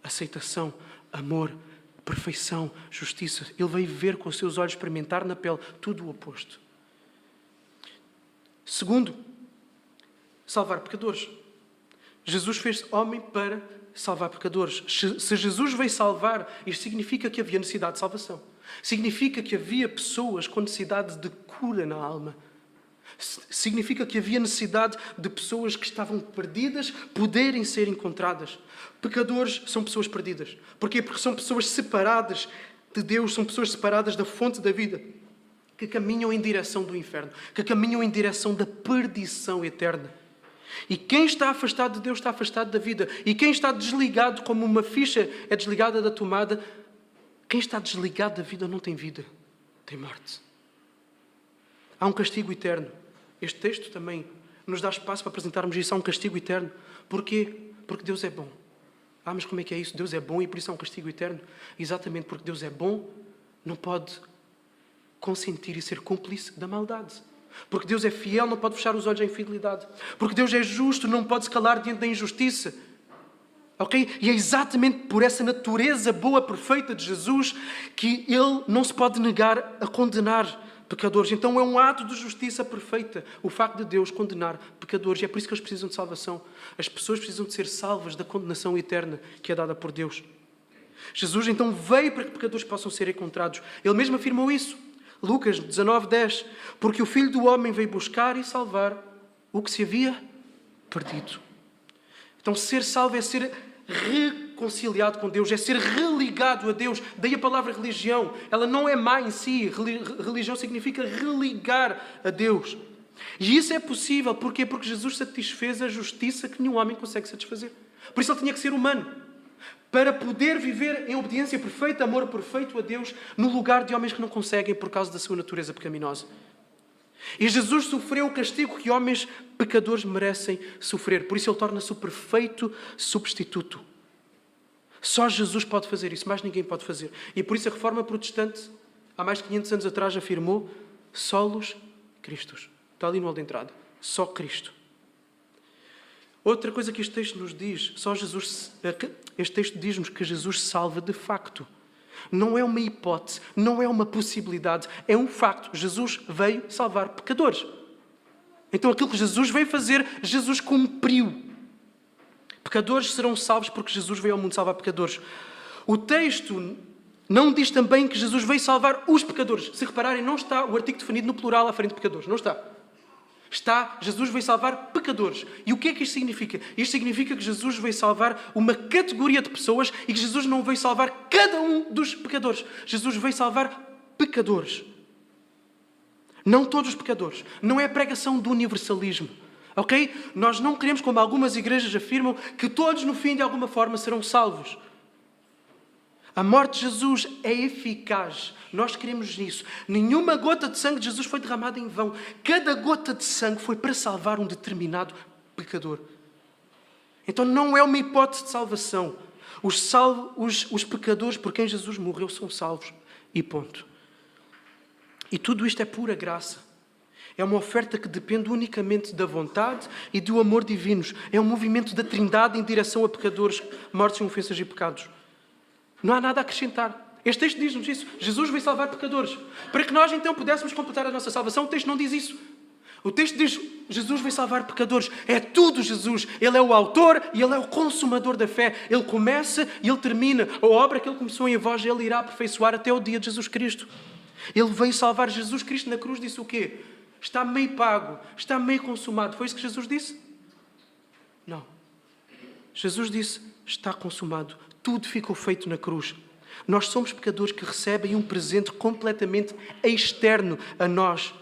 Aceitação, amor, perfeição, justiça. Ele veio ver com os seus olhos, experimentar na pele tudo o oposto. Segundo, salvar pecadores. Jesus fez homem para salvar pecadores. Se Jesus veio salvar, isto significa que havia necessidade de salvação. Significa que havia pessoas com necessidade de cura na alma. Significa que havia necessidade de pessoas que estavam perdidas poderem ser encontradas. Pecadores são pessoas perdidas. Porquê? Porque são pessoas separadas de Deus, são pessoas separadas da fonte da vida, que caminham em direção do inferno, que caminham em direção da perdição eterna. E quem está afastado de Deus está afastado da vida. E quem está desligado, como uma ficha é desligada da tomada, quem está desligado da vida não tem vida, tem morte. Há um castigo eterno. Este texto também nos dá espaço para apresentarmos isso. Há um castigo eterno. Porquê? Porque Deus é bom. Mas como é que é isso? Deus é bom e por isso há um castigo eterno? Exatamente porque Deus é bom, não pode consentir e ser cúmplice da maldade. Porque Deus é fiel, não pode fechar os olhos à infidelidade. Porque Deus é justo, não pode se calar diante da injustiça. Ok? E é exatamente por essa natureza boa, perfeita de Jesus, que Ele não se pode negar a condenar pecadores. Então é um ato de justiça perfeita o facto de Deus condenar pecadores. E é por isso que eles precisam de salvação. As pessoas precisam de ser salvas da condenação eterna que é dada por Deus. Jesus então veio para que pecadores possam ser encontrados. Ele mesmo afirmou isso. Lucas 19:10. Porque o Filho do Homem veio buscar e salvar o que se havia perdido. Então ser salvo é ser reconciliado com Deus, é ser religado a Deus. Daí a palavra religião. Ela não é má em si. Religião significa religar a Deus. E isso é possível. Porquê? Porque Jesus satisfez a justiça que nenhum homem consegue satisfazer. Por isso ele tinha que ser humano. Para poder viver em obediência perfeita, amor perfeito a Deus, no lugar de homens que não conseguem por causa da sua natureza pecaminosa. E Jesus sofreu o castigo que homens pecadores merecem sofrer. Por isso ele torna-se o perfeito substituto. Só Jesus pode fazer isso, mais ninguém pode fazer. E por isso a Reforma Protestante, há mais de 500 anos atrás, afirmou solos Christus. Está ali no hall de entrada. Só Cristo. Outra coisa que este texto nos diz, este texto diz-nos que Jesus salva de facto. Não é uma hipótese, não é uma possibilidade, é um facto. Jesus veio salvar pecadores. Então aquilo que Jesus veio fazer, Jesus cumpriu. Pecadores serão salvos porque Jesus veio ao mundo salvar pecadores. O texto não diz também que Jesus veio salvar os pecadores. Se repararem, não está o artigo definido no plural à frente de pecadores. Não está. Está, Jesus veio salvar pecadores. E o que é que isto significa? Isto significa que Jesus veio salvar uma categoria de pessoas e que Jesus não veio salvar cada um dos pecadores. Jesus veio salvar pecadores. Não todos os pecadores. Não é a pregação do universalismo. Ok? Nós não queremos, como algumas igrejas afirmam, que todos no fim de alguma forma serão salvos. A morte de Jesus é eficaz. Nós queremos isso. Nenhuma gota de sangue de Jesus foi derramada em vão. Cada gota de sangue foi para salvar um determinado pecador. Então não é uma hipótese de salvação. Os pecadores por quem Jesus morreu são salvos. E ponto. E tudo isto é pura graça. É uma oferta que depende unicamente da vontade e do amor divinos. É um movimento da Trindade em direção a pecadores mortos em ofensas e pecados. Não há nada a acrescentar. Este texto diz-nos isso. Jesus veio salvar pecadores. Para que nós então pudéssemos completar a nossa salvação, o texto não diz isso. O texto diz, Jesus veio salvar pecadores. É tudo Jesus. Ele é o autor e Ele é o consumador da fé. Ele começa e Ele termina. A obra que Ele começou em vós, Ele irá aperfeiçoar até o dia de Jesus Cristo. Ele veio salvar. Jesus Cristo na cruz disse o quê? Está meio pago. Está meio consumado. Foi isso que Jesus disse? Não. Jesus disse, está consumado. Tudo ficou feito na cruz. Nós somos pecadores que recebem um presente completamente externo a nós.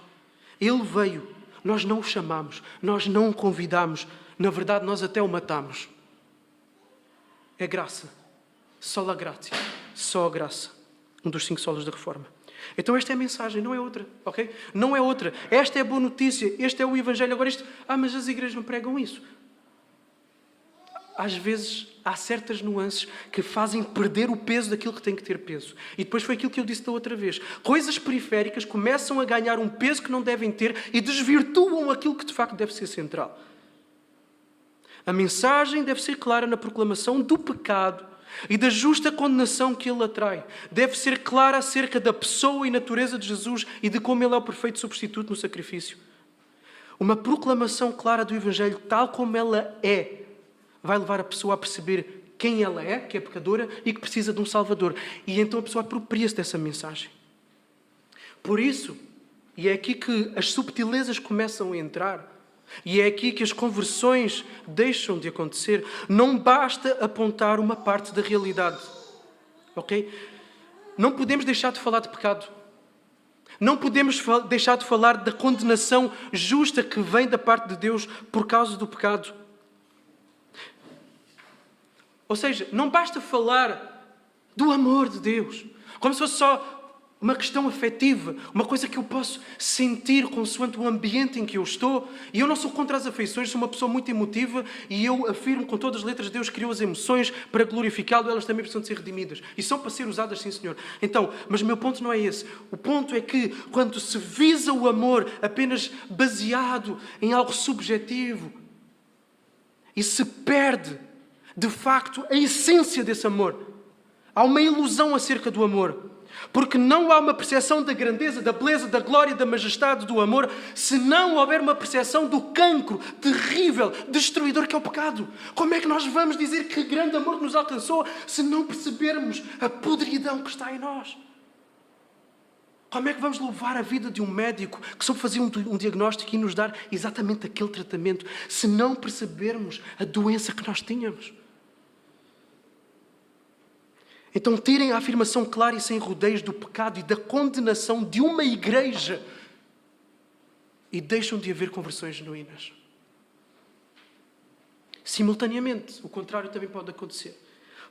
Ele veio. Nós não o chamamos. Nós não o convidamos. Na verdade, nós até o matamos. É graça. Só a graça. Só a graça. Um dos 5 solos da Reforma. Então esta é a mensagem, não é outra. Ok? Não é outra. Esta é a boa notícia. Este é o Evangelho. Agora isto... mas as igrejas não pregam isso. Às vezes há certas nuances que fazem perder o peso daquilo que tem que ter peso. E depois foi aquilo que eu disse da outra vez. Coisas periféricas começam a ganhar um peso que não devem ter e desvirtuam aquilo que de facto deve ser central. A mensagem deve ser clara na proclamação do pecado e da justa condenação que ele atrai. Deve ser clara acerca da pessoa e natureza de Jesus e de como ele é o perfeito substituto no sacrifício. Uma proclamação clara do Evangelho tal como ela é vai levar a pessoa a perceber quem ela é, que é pecadora e que precisa de um Salvador. E então a pessoa apropria-se dessa mensagem. Por isso, e é aqui que as subtilezas começam a entrar, e é aqui que as conversões deixam de acontecer, não basta apontar uma parte da realidade. Ok? Não podemos deixar de falar de pecado. Não podemos deixar de falar da condenação justa que vem da parte de Deus por causa do pecado. Ou seja, não basta falar do amor de Deus, como se fosse só uma questão afetiva, uma coisa que eu posso sentir consoante o ambiente em que eu estou. E eu não sou contra as afeições, sou uma pessoa muito emotiva e eu afirmo com todas as letras Deus criou as emoções para glorificá-lo, elas também precisam de ser redimidas. E são para ser usadas, sim, Senhor. Então, mas o meu ponto não é esse. O ponto é que quando se visa o amor apenas baseado em algo subjetivo e se perde de facto, a essência desse amor. Há uma ilusão acerca do amor. Porque não há uma percepção da grandeza, da beleza, da glória, da majestade, do amor, se não houver uma percepção do cancro terrível, destruidor que é o pecado. Como é que nós vamos dizer que grande amor nos alcançou se não percebermos a podridão que está em nós? Como é que vamos louvar a vida de um médico que soube fazer um diagnóstico e nos dar exatamente aquele tratamento se não percebermos a doença que nós tínhamos? Então, terem a afirmação clara e sem rodeios do pecado e da condenação de uma igreja e deixam de haver conversões genuínas. Simultaneamente, o contrário também pode acontecer.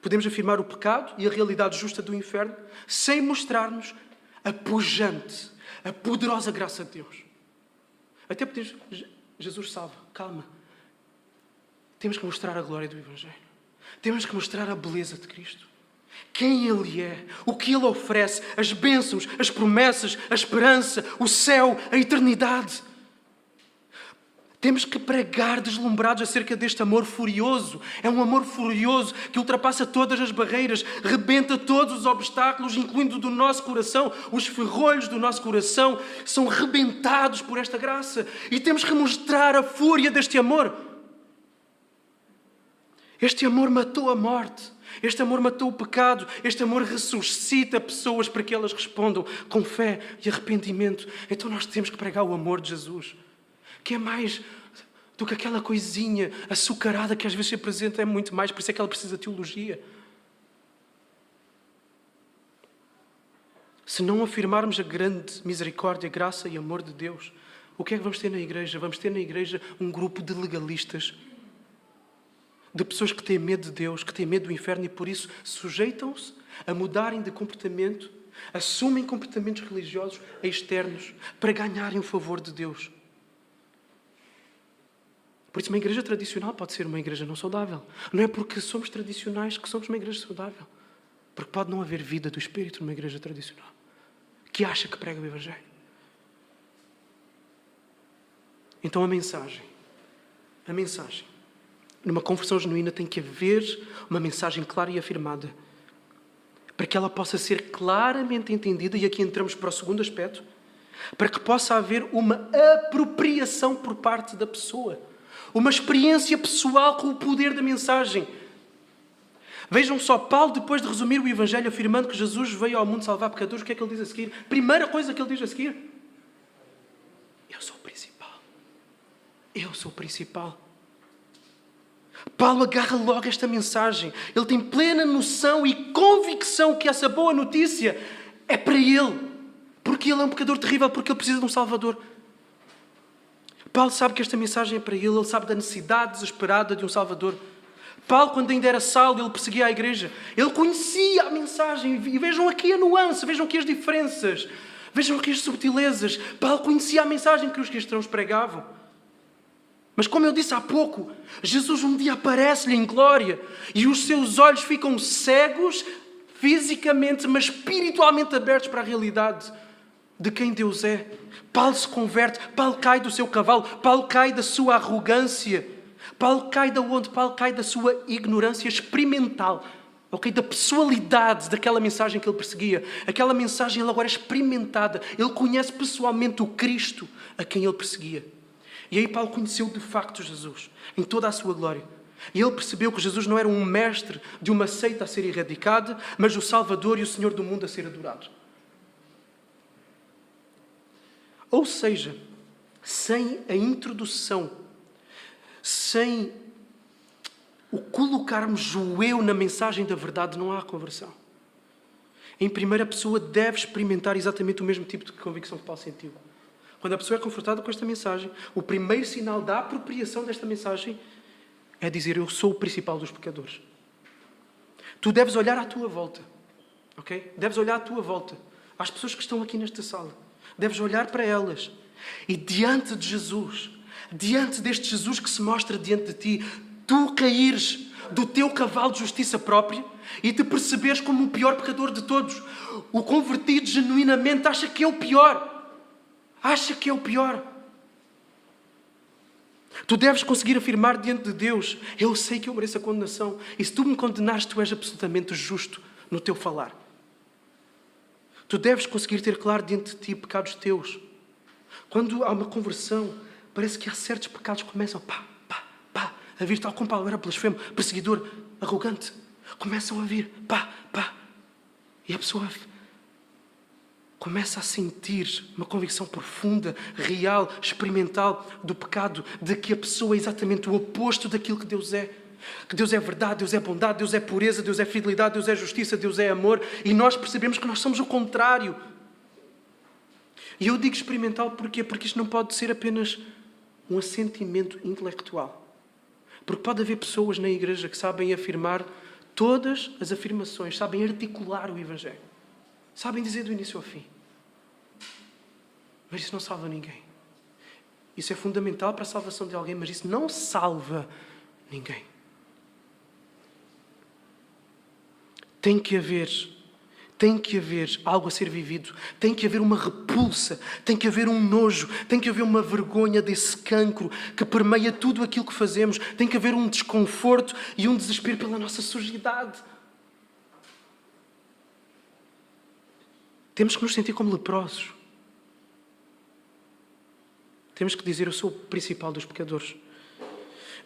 Podemos afirmar o pecado e a realidade justa do inferno sem mostrar-nos a pujante, a poderosa graça de Deus. Até podemos... Jesus salva, calma. Temos que mostrar a glória do Evangelho. Temos que mostrar a beleza de Cristo. Quem Ele é, o que Ele oferece, as bênçãos, as promessas, a esperança, o céu, a eternidade. Temos que pregar deslumbrados acerca deste amor furioso. É um amor furioso que ultrapassa todas as barreiras, rebenta todos os obstáculos, incluindo do nosso coração. Os ferrolhos do nosso coração são rebentados por esta graça. E temos que mostrar a fúria deste amor. Este amor matou a morte. Este amor matou o pecado. Este amor ressuscita pessoas para que elas respondam com fé e arrependimento. Então nós temos que pregar o amor de Jesus, que é mais do que aquela coisinha açucarada que às vezes se apresenta, é muito mais, por isso é que ela precisa de teologia. Se não afirmarmos a grande misericórdia, graça e amor de Deus, o que é que vamos ter na igreja? Vamos ter na igreja um grupo de legalistas, de pessoas que têm medo de Deus, que têm medo do inferno e por isso sujeitam-se a mudarem de comportamento, assumem comportamentos religiosos externos para ganharem o favor de Deus. Por isso uma igreja tradicional pode ser uma igreja não saudável. Não é porque somos tradicionais que somos uma igreja saudável. Porque pode não haver vida do Espírito numa igreja tradicional que acha que prega o Evangelho. Então a mensagem, numa conversão genuína tem que haver uma mensagem clara e afirmada para que ela possa ser claramente entendida, e aqui entramos para o segundo aspecto, para que possa haver uma apropriação por parte da pessoa, uma experiência pessoal com o poder da mensagem. Vejam só, Paulo, depois de resumir o Evangelho afirmando que Jesus veio ao mundo salvar pecadores, o que é que ele diz a seguir? Primeira coisa que ele diz a seguir: eu sou o principal. Eu sou o principal. Paulo agarra logo esta mensagem. Ele tem plena noção e convicção que essa boa notícia é para ele. Porque ele é um pecador terrível, porque ele precisa de um Salvador. Paulo sabe que esta mensagem é para ele. Ele sabe da necessidade desesperada de um Salvador. Paulo, quando ainda era Saulo, ele perseguia a igreja. Ele conhecia a mensagem. E vejam aqui a nuance, vejam aqui as diferenças. Vejam aqui as subtilezas. Paulo conhecia a mensagem que os cristãos pregavam. Mas como eu disse há pouco, Jesus um dia aparece-lhe em glória e os seus olhos ficam cegos fisicamente, mas espiritualmente abertos para a realidade de quem Deus é. Paulo se converte, Paulo cai do seu cavalo, Paulo cai da sua arrogância, Paulo cai da onde? Paulo cai da sua ignorância experimental, okay? Da pessoalidade daquela mensagem que ele perseguia. Aquela mensagem ele agora é experimentada, ele conhece pessoalmente o Cristo a quem ele perseguia. E aí Paulo conheceu de facto Jesus, em toda a sua glória. E ele percebeu que Jesus não era um mestre de uma seita a ser erradicada, mas o Salvador e o Senhor do mundo a ser adorado. Ou seja, sem a introdução, sem o colocarmos o eu na mensagem da verdade, não há conversão. Em primeira pessoa deve experimentar exatamente o mesmo tipo de convicção que Paulo sentiu. Quando a pessoa é confrontada com esta mensagem, o primeiro sinal da apropriação desta mensagem é dizer: eu sou o principal dos pecadores. Tu deves olhar à tua volta, ok? Deves olhar à tua volta, às pessoas que estão aqui nesta sala. Deves olhar para elas e diante de Jesus, diante deste Jesus que se mostra diante de ti, tu caíres do teu cavalo de justiça própria e te perceberes como o pior pecador de todos. O convertido genuinamente acha que é o pior. Acha que é o pior. Tu deves conseguir afirmar diante de Deus: eu sei que eu mereço a condenação. E se tu me condenares, tu és absolutamente justo no teu falar. Tu deves conseguir ter claro diante de ti pecados teus. Quando há uma conversão, parece que há certos pecados que começam a vir, tal como Paulo era blasfemo, perseguidor, arrogante. Começam a vir, e a pessoa começa a sentir uma convicção profunda, real, experimental do pecado, de que a pessoa é exatamente o oposto daquilo que Deus é. Que Deus é verdade, Deus é bondade, Deus é pureza, Deus é fidelidade, Deus é justiça, Deus é amor. E nós percebemos que nós somos o contrário. E eu digo experimental porquê? Porque isto não pode ser apenas um assentimento intelectual. Porque pode haver pessoas na igreja que sabem afirmar todas as afirmações, sabem articular o Evangelho. Sabem dizer do início ao fim. Mas isso não salva ninguém. Isso é fundamental para a salvação de alguém, mas isso não salva ninguém. Tem que haver algo a ser vivido, tem que haver uma repulsa, tem que haver um nojo, tem que haver uma vergonha desse cancro que permeia tudo aquilo que fazemos, tem que haver um desconforto e um desespero pela nossa sujidade. Temos que nos sentir como leprosos. Temos que dizer, eu sou o principal dos pecadores.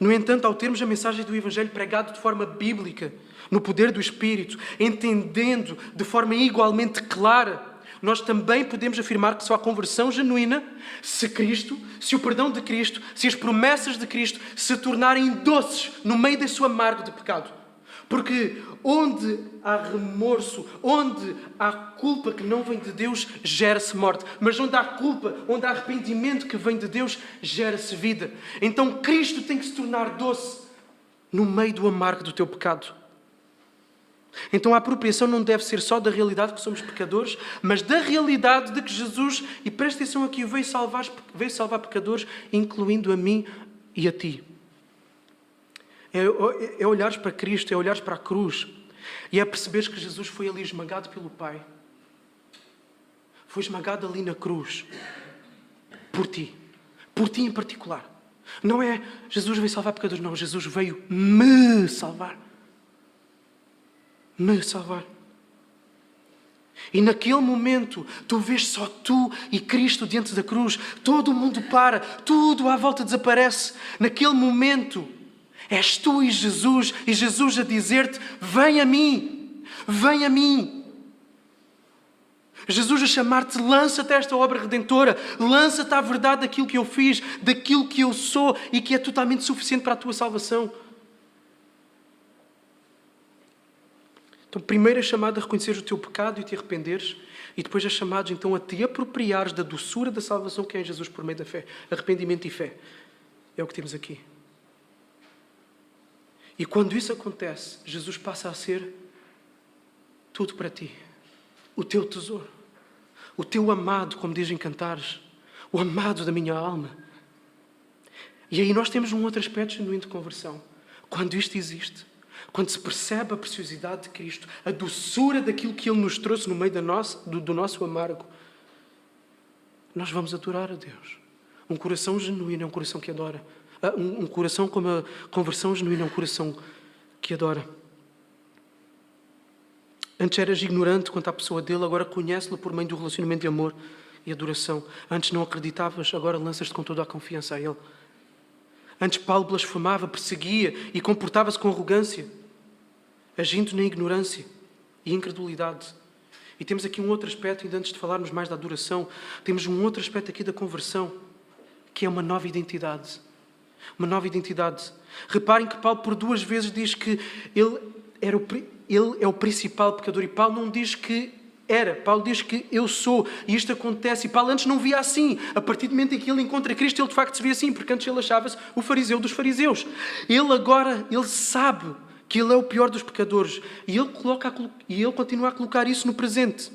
No entanto, ao termos a mensagem do Evangelho pregado de forma bíblica, no poder do Espírito, entendendo de forma igualmente clara, nós também podemos afirmar que só há conversão genuína se Cristo, se o perdão de Cristo, se as promessas de Cristo se tornarem doces no meio desse amargo de pecado. Porque onde há remorso, onde há culpa que não vem de Deus, gera-se morte. Mas onde há culpa, onde há arrependimento que vem de Deus, gera-se vida. Então Cristo tem que se tornar doce no meio do amargo do teu pecado. Então a apropriação não deve ser só da realidade que somos pecadores, mas da realidade de que Jesus, e presta atenção aqui, veio salvar pecadores, incluindo a mim e a ti. É olhares para Cristo, é olhares para a cruz e é perceberes que Jesus foi ali esmagado pelo Pai. Foi esmagado ali na cruz. Por ti em particular. Não é Jesus veio salvar pecadores, não. Jesus veio me salvar. Me salvar. E naquele momento, tu vês só tu e Cristo diante da cruz. Todo o mundo para, tudo à volta desaparece. Naquele momento, és tu e Jesus a dizer-te, vem a mim, vem a mim. Jesus a chamar-te, lança-te a esta obra redentora, lança-te à verdade daquilo que eu fiz, daquilo que eu sou e que é totalmente suficiente para a tua salvação. Então, primeiro é chamado a reconheceres o teu pecado e te arrependeres, e depois é chamado então a te apropriares da doçura da salvação que é em Jesus por meio da fé. Arrependimento e fé. É o que temos aqui. E quando isso acontece, Jesus passa a ser tudo para ti. O teu tesouro. O teu amado, como diz em Cantares. O amado da minha alma. E aí nós temos um outro aspecto genuíno de conversão. Quando isto existe, quando se percebe a preciosidade de Cristo, a doçura daquilo que Ele nos trouxe no meio do nosso amargo, nós vamos adorar a Deus. Um coração genuíno é um coração que adora. Um coração com uma conversão genuína é um coração que adora. Antes eras ignorante quanto à pessoa dele, agora conhece-lo por meio do relacionamento de amor e adoração. Antes não acreditavas, agora lanças-te com toda a confiança a Ele. Antes Paulo blasfemava, perseguia e comportava-se com arrogância, agindo na ignorância e incredulidade. E temos aqui um outro aspecto, ainda antes de falarmos mais da adoração, temos um outro aspecto aqui da conversão, que é uma nova identidade. Uma nova identidade. Reparem que Paulo por 2 vezes diz que ele é o principal pecador. E Paulo não diz que era. Paulo diz que eu sou. E isto acontece. E Paulo antes não via assim. A partir do momento em que ele encontra Cristo, ele de facto se vê assim. Porque antes ele achava-se o fariseu dos fariseus. Ele sabe que ele é o pior dos pecadores. E ele continua a colocar isso no presente.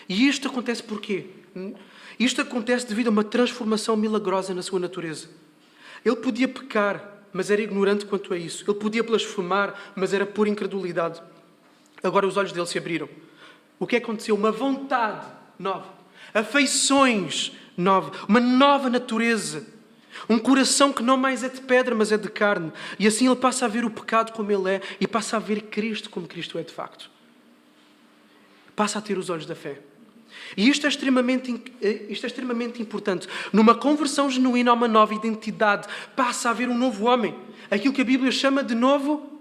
E isto acontece porquê? Isto acontece devido a uma transformação milagrosa na sua natureza. Ele podia pecar, mas era ignorante quanto a isso. Ele podia blasfemar, mas era por incredulidade. Agora os olhos dele se abriram. O que aconteceu? Uma vontade nova. Afeições novas. Uma nova natureza. Um coração que não mais é de pedra, mas é de carne. E assim ele passa a ver o pecado como ele é e passa a ver Cristo como Cristo é de facto. passa a ter os olhos da fé. E isto é extremamente importante. Numa conversão genuína há uma nova identidade. Passa a haver um novo homem. Aquilo que a Bíblia chama de novo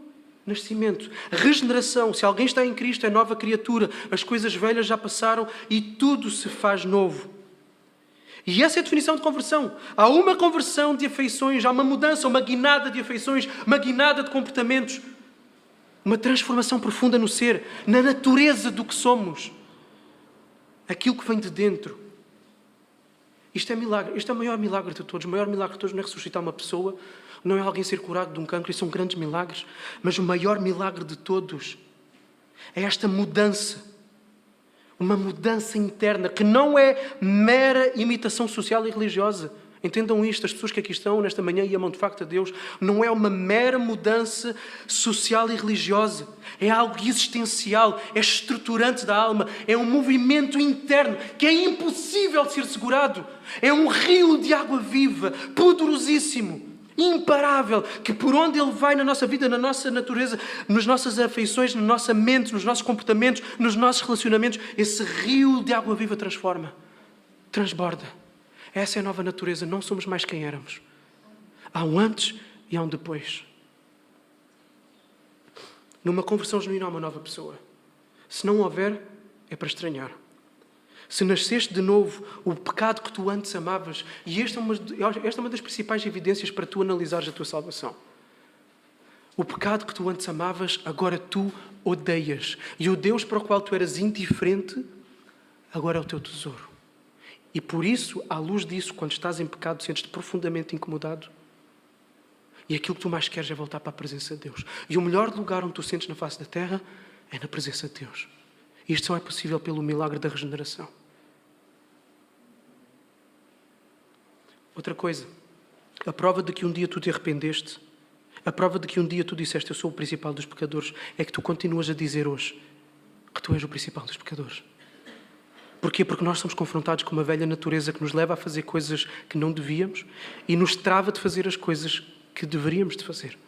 nascimento. Regeneração. Se alguém está em Cristo, é nova criatura. As coisas velhas já passaram e tudo se faz novo. E essa é a definição de conversão. Há uma conversão de afeições, há uma mudança, uma guinada de afeições, uma guinada de comportamentos. Uma transformação profunda no ser, na natureza do que somos. Aquilo que vem de dentro. Isto é milagre. Isto é o maior milagre de todos. O maior milagre de todos não é ressuscitar uma pessoa, não é alguém ser curado de um cancro, isso são grandes milagres. Mas o maior milagre de todos é esta mudança. Uma mudança interna, que não é mera imitação social e religiosa. Entendam isto, as pessoas que aqui estão nesta manhã e amam de facto a Deus, não é uma mera mudança social e religiosa. É algo existencial, é estruturante da alma, é um movimento interno que é impossível de ser segurado. É um rio de água viva, poderosíssimo, imparável, que por onde ele vai na nossa vida, na nossa natureza, nas nossas afeições, na nossa mente, nos nossos comportamentos, nos nossos relacionamentos, esse rio de água viva transforma, transborda. Essa é a nova natureza, não somos mais quem éramos. Há um antes e há um depois. Numa conversão genuína há uma nova pessoa. Se não houver, é para estranhar. Se nasceste de novo, o pecado que tu antes amavas, e esta é uma das principais evidências para tu analisares a tua salvação. O pecado que tu antes amavas, agora tu odeias. E o Deus para o qual tu eras indiferente, agora é o teu tesouro. E por isso, à luz disso, quando estás em pecado, sentes-te profundamente incomodado. E aquilo que tu mais queres é voltar para a presença de Deus. E o melhor lugar onde tu sentes na face da terra é na presença de Deus. Isto só é possível pelo milagre da regeneração. Outra coisa, a prova de que um dia tu te arrependeste, a prova de que um dia tu disseste eu sou o principal dos pecadores, é que tu continuas a dizer hoje que tu és o principal dos pecadores. Porquê? Porque nós somos confrontados com uma velha natureza que nos leva a fazer coisas que não devíamos e nos trava de fazer as coisas que deveríamos de fazer.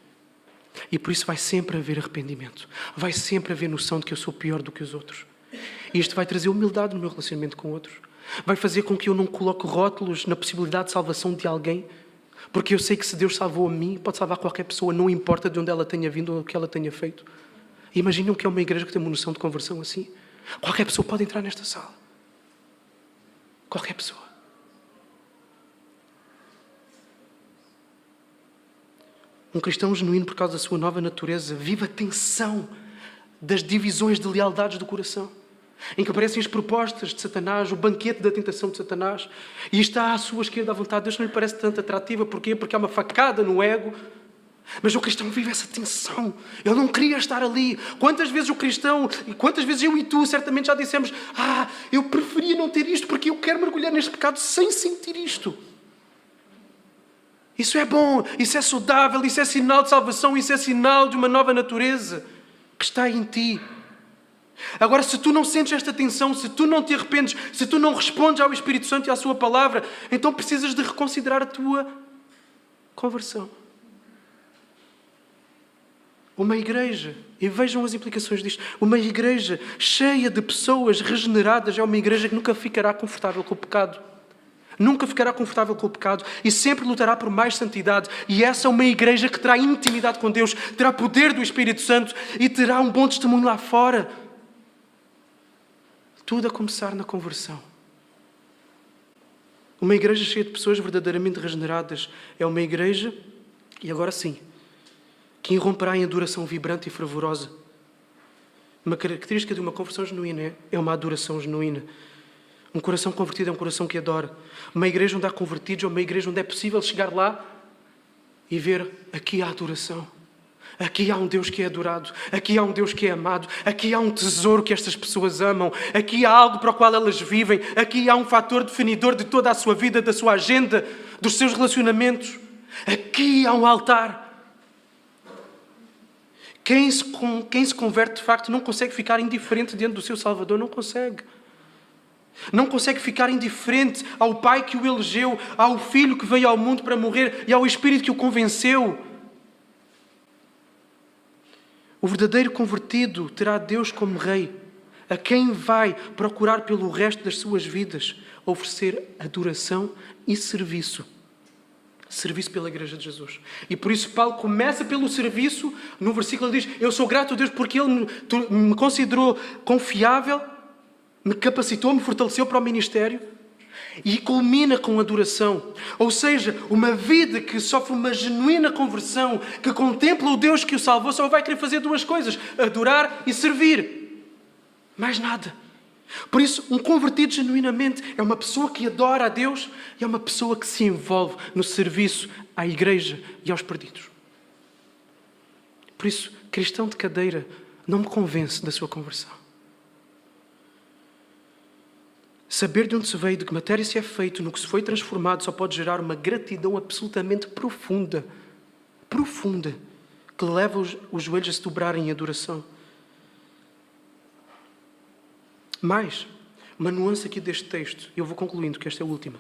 E por isso vai sempre haver arrependimento. Vai sempre haver noção de que eu sou pior do que os outros. E isto vai trazer humildade no meu relacionamento com outros. Vai fazer com que eu não coloque rótulos na possibilidade de salvação de alguém. Porque eu sei que se Deus salvou a mim, pode salvar qualquer pessoa, não importa de onde ela tenha vindo ou o que ela tenha feito. Imaginam que é uma igreja que tem uma noção de conversão assim. Qualquer pessoa pode entrar nesta sala. Qualquer pessoa. Um cristão genuíno, por causa da sua nova natureza, vive a tensão das divisões de lealdades do coração, em que aparecem as propostas de Satanás, o banquete da tentação de Satanás, e está à sua esquerda à vontade. Deus não lhe parece tanto atrativa. Porquê? Porque há uma facada no ego. Mas o cristão vive essa tensão. Eu não queria estar ali. Quantas vezes o cristão, e quantas vezes eu e tu, certamente já dissemos, eu preferia não ter isto porque eu quero mergulhar neste pecado sem sentir isto. Isso é bom, isso é saudável, isso é sinal de salvação, isso é sinal de uma nova natureza que está em ti. Agora, se tu não sentes esta tensão, se tu não te arrependes, se tu não respondes ao Espírito Santo e à sua palavra, então precisas de reconsiderar a tua conversão. Uma igreja, e vejam as implicações disto, uma igreja cheia de pessoas regeneradas é uma igreja que nunca ficará confortável com o pecado. Nunca ficará confortável com o pecado e sempre lutará por mais santidade. E essa é uma igreja que terá intimidade com Deus, terá poder do Espírito Santo e terá um bom testemunho lá fora. Tudo a começar na conversão. Uma igreja cheia de pessoas verdadeiramente regeneradas é uma igreja, e agora sim, que irromperá em adoração vibrante e fervorosa. Uma característica de uma conversão genuína é uma adoração genuína. Um coração convertido é um coração que adora. Uma igreja onde há convertidos é uma igreja onde é possível chegar lá e ver, aqui há adoração. Aqui há um Deus que é adorado. Aqui há um Deus que é amado. Aqui há um tesouro que estas pessoas amam. Aqui há algo para o qual elas vivem. Aqui há um fator definidor de toda a sua vida, da sua agenda, dos seus relacionamentos. Aqui há um altar. Quem se converte de facto não consegue ficar indiferente diante do seu Salvador. Não consegue. Não consegue ficar indiferente ao Pai que o elegeu, ao Filho que veio ao mundo para morrer e ao Espírito que o convenceu. O verdadeiro convertido terá Deus como Rei. a quem vai procurar pelo resto das suas vidas oferecer adoração e serviço. Serviço pela Igreja de Jesus. E por isso Paulo começa pelo serviço. No versículo ele diz: eu sou grato a Deus porque Ele me considerou confiável, me capacitou, me fortaleceu para o ministério. E culmina com adoração. Ou seja, uma vida que sofre uma genuína conversão, que contempla o Deus que o salvou, só vai querer fazer duas coisas: adorar e servir. Mais nada. Por isso, um convertido genuinamente é uma pessoa que adora a Deus e é uma pessoa que se envolve no serviço à igreja e aos perdidos. Por isso, cristão de cadeira não me convence da sua conversão. Saber de onde se veio, de que matéria se é feito, no que se foi transformado, só pode gerar uma gratidão absolutamente profunda, que leva os joelhos a se dobrarem em adoração. Mais, uma nuance aqui deste texto, e eu vou concluindo que esta é a última.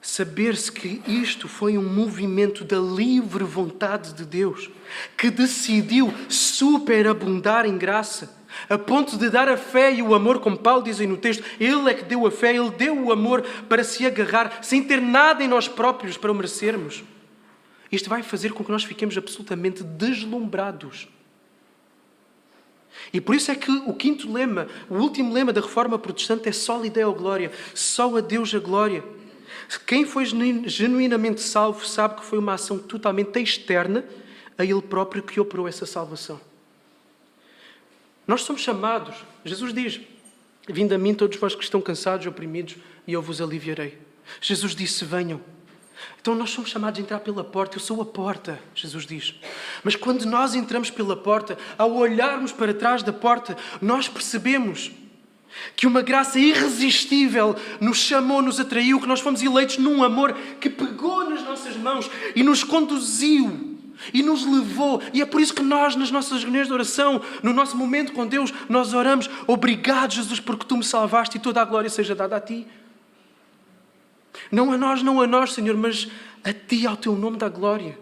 Saber-se que isto foi um movimento da livre vontade de Deus, que decidiu superabundar em graça, a ponto de dar a fé e o amor, como Paulo diz aí no texto. Ele é que deu a fé, Ele deu o amor para se agarrar, sem ter nada em nós próprios para o merecermos. Isto vai fazer com que nós fiquemos absolutamente deslumbrados. E por isso é que o quinto lema, o último lema da Reforma Protestante é só lhe deu a glória, só a Deus a glória. Quem foi genuinamente salvo sabe que foi uma ação totalmente externa a Ele próprio que operou essa salvação. Nós somos chamados, Jesus diz: vinde a mim todos vós que estão cansados e oprimidos e eu vos aliviarei. Jesus disse: venham. Então nós somos chamados a entrar pela porta. Eu sou a porta, Jesus diz. Mas quando nós entramos pela porta, ao olharmos para trás da porta, nós percebemos que uma graça irresistível nos chamou, nos atraiu, que nós fomos eleitos num amor que pegou nas nossas mãos e nos conduziu e nos levou. E é por isso que nós, nas nossas reuniões de oração, no nosso momento com Deus, nós oramos: obrigado, Jesus, porque Tu me salvaste e toda a glória seja dada a Ti. Não a nós, Senhor, mas a Ti, ao Teu nome da glória.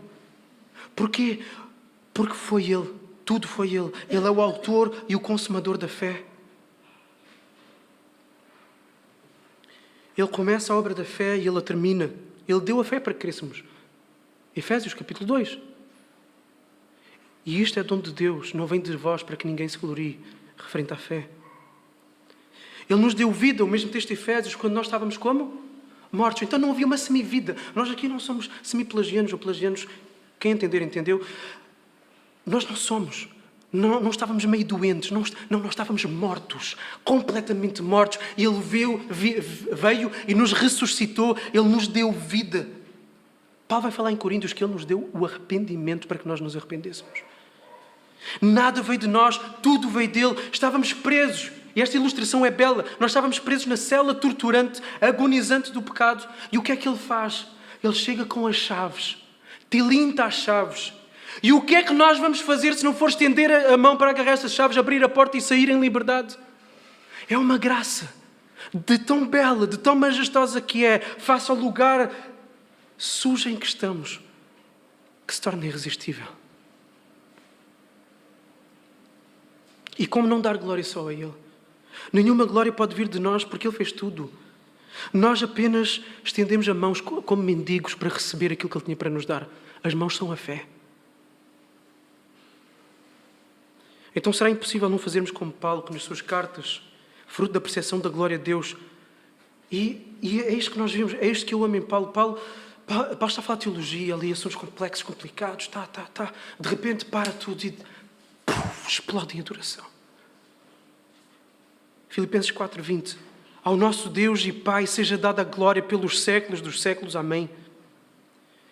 Porquê? Porque foi Ele, tudo foi Ele. Ele é o autor e o consumador da fé. Ele começa a obra da fé e Ele a termina. Ele deu a fé para que crescêssemos. Efésios capítulo 2. E isto é dom de Deus, não vem de vós para que ninguém se glorie, referente à fé. Ele nos deu vida, o mesmo texto de Efésios, quando nós estávamos como? Mortos. Então não havia uma semivida. Nós aqui não somos semipelagianos ou pelagianos. Quem entender, entendeu. Nós não somos. Não estávamos meio doentes. Nós estávamos mortos. Completamente mortos. E Ele veio e nos ressuscitou. Ele nos deu vida. Paulo vai falar em Coríntios que Ele nos deu o arrependimento para que nós nos arrependêssemos. Nada veio de nós, tudo veio dele. Estávamos presos. E esta ilustração é bela. Nós estávamos presos na cela torturante, agonizante do pecado. E o que é que Ele faz? Ele chega com as chaves. Tilinta as chaves. E o que é que nós vamos fazer se não for estender a mão para agarrar essas chaves, abrir a porta e sair em liberdade? É uma graça. De tão bela, de tão majestosa que é, face ao lugar sujo em que estamos, que se torna irresistível. E como não dar glória só a Ele? Nenhuma glória pode vir de nós porque Ele fez tudo. Nós apenas estendemos as mãos como mendigos para receber aquilo que Ele tinha para nos dar. As mãos são a fé. Então será impossível não fazermos como Paulo, que nas suas cartas, fruto da percepção da glória de Deus, e é isto que nós vimos, é isto que eu amo em Paulo. Paulo está a falar de teologia ali, assuntos complexos, complicados, de repente para tudo e explode em adoração. Filipenses 4:20. Ao nosso Deus e Pai seja dada a glória pelos séculos dos séculos. Amém.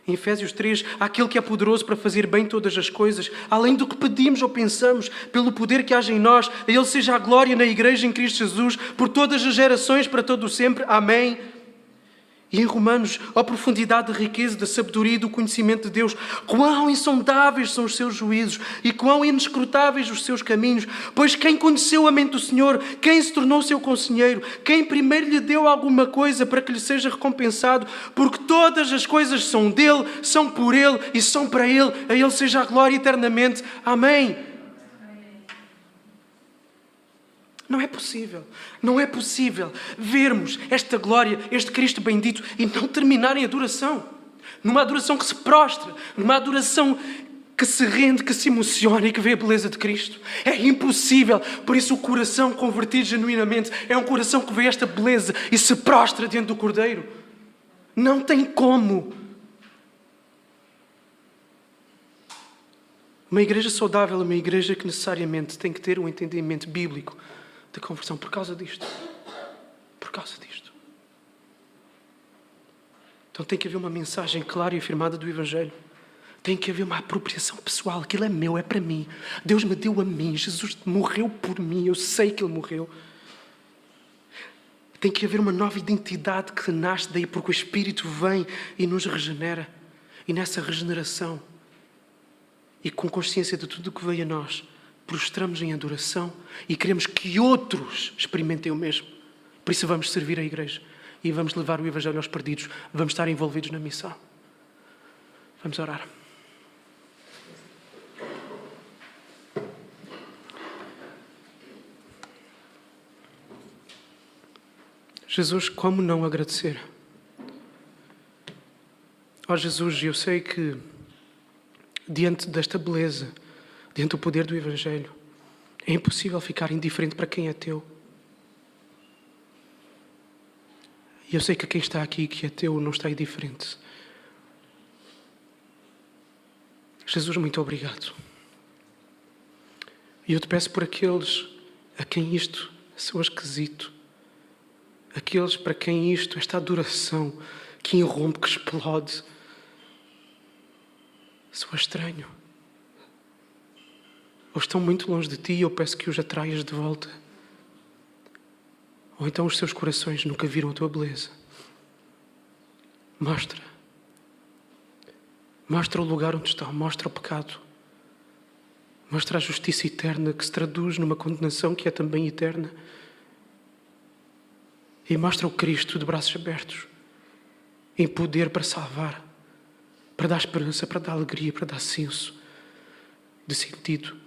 Em Efésios 3, aquele que é poderoso para fazer bem todas as coisas, além do que pedimos ou pensamos, pelo poder que age em nós, a Ele seja a glória na Igreja em Cristo Jesus, por todas as gerações, para todo o sempre. Amém. E em Romanos, a profundidade da riqueza, da sabedoria e do conhecimento de Deus. Quão insondáveis são os seus juízos e quão inescrutáveis os seus caminhos. Pois quem conheceu a mente do Senhor, quem se tornou seu conselheiro, quem primeiro lhe deu alguma coisa para que lhe seja recompensado, porque todas as coisas são dele, são por ele e são para ele. A ele seja a glória eternamente. Amém. Não é possível. Não é possível vermos esta glória, este Cristo bendito e não terminar em adoração. Numa adoração que se prostra, numa adoração que se rende, que se emociona e que vê a beleza de Cristo. É impossível. Por isso o coração convertido genuinamente é um coração que vê esta beleza e se prostra diante do Cordeiro. Não tem como. Uma igreja saudável é uma igreja que necessariamente tem que ter um entendimento bíblico da conversão por causa disto. Por causa disto. Então tem que haver uma mensagem clara e afirmada do Evangelho. Tem que haver uma apropriação pessoal. Aquilo é meu, é para mim. Deus me deu a mim. Jesus morreu por mim. Eu sei que Ele morreu. Tem que haver uma nova identidade que nasce daí, porque o Espírito vem e nos regenera. E nessa regeneração, e com consciência de tudo o que veio a nós, prostramos em adoração e queremos que outros experimentem o mesmo. Por isso vamos servir a igreja e vamos levar o Evangelho aos perdidos. Vamos estar envolvidos na missão. Vamos orar. Jesus, como não agradecer? Ó Jesus, eu sei que diante desta beleza, diante do poder do Evangelho, é impossível ficar indiferente para quem é teu. E eu sei que quem está aqui, que é teu, não está indiferente. Jesus, muito obrigado. E eu te peço por aqueles a quem isto soa esquisito, aqueles para quem isto, esta adoração que irrompe, que explode, soa estranho. Ou estão muito longe de ti e eu peço que os atraias de volta. Ou então os seus corações nunca viram a tua beleza. Mostra. Mostra o lugar onde estão. Mostra o pecado. Mostra a justiça eterna que se traduz numa condenação que é também eterna. E mostra o Cristo de braços abertos, em poder para salvar, para dar esperança, para dar alegria, para dar senso de sentido.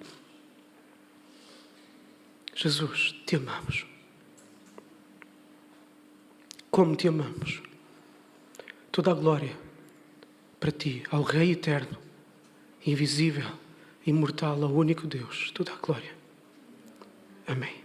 Jesus, te amamos. Como te amamos. Toda a glória para ti, ao Rei eterno, invisível, imortal, ao único Deus. Toda a glória. Amém.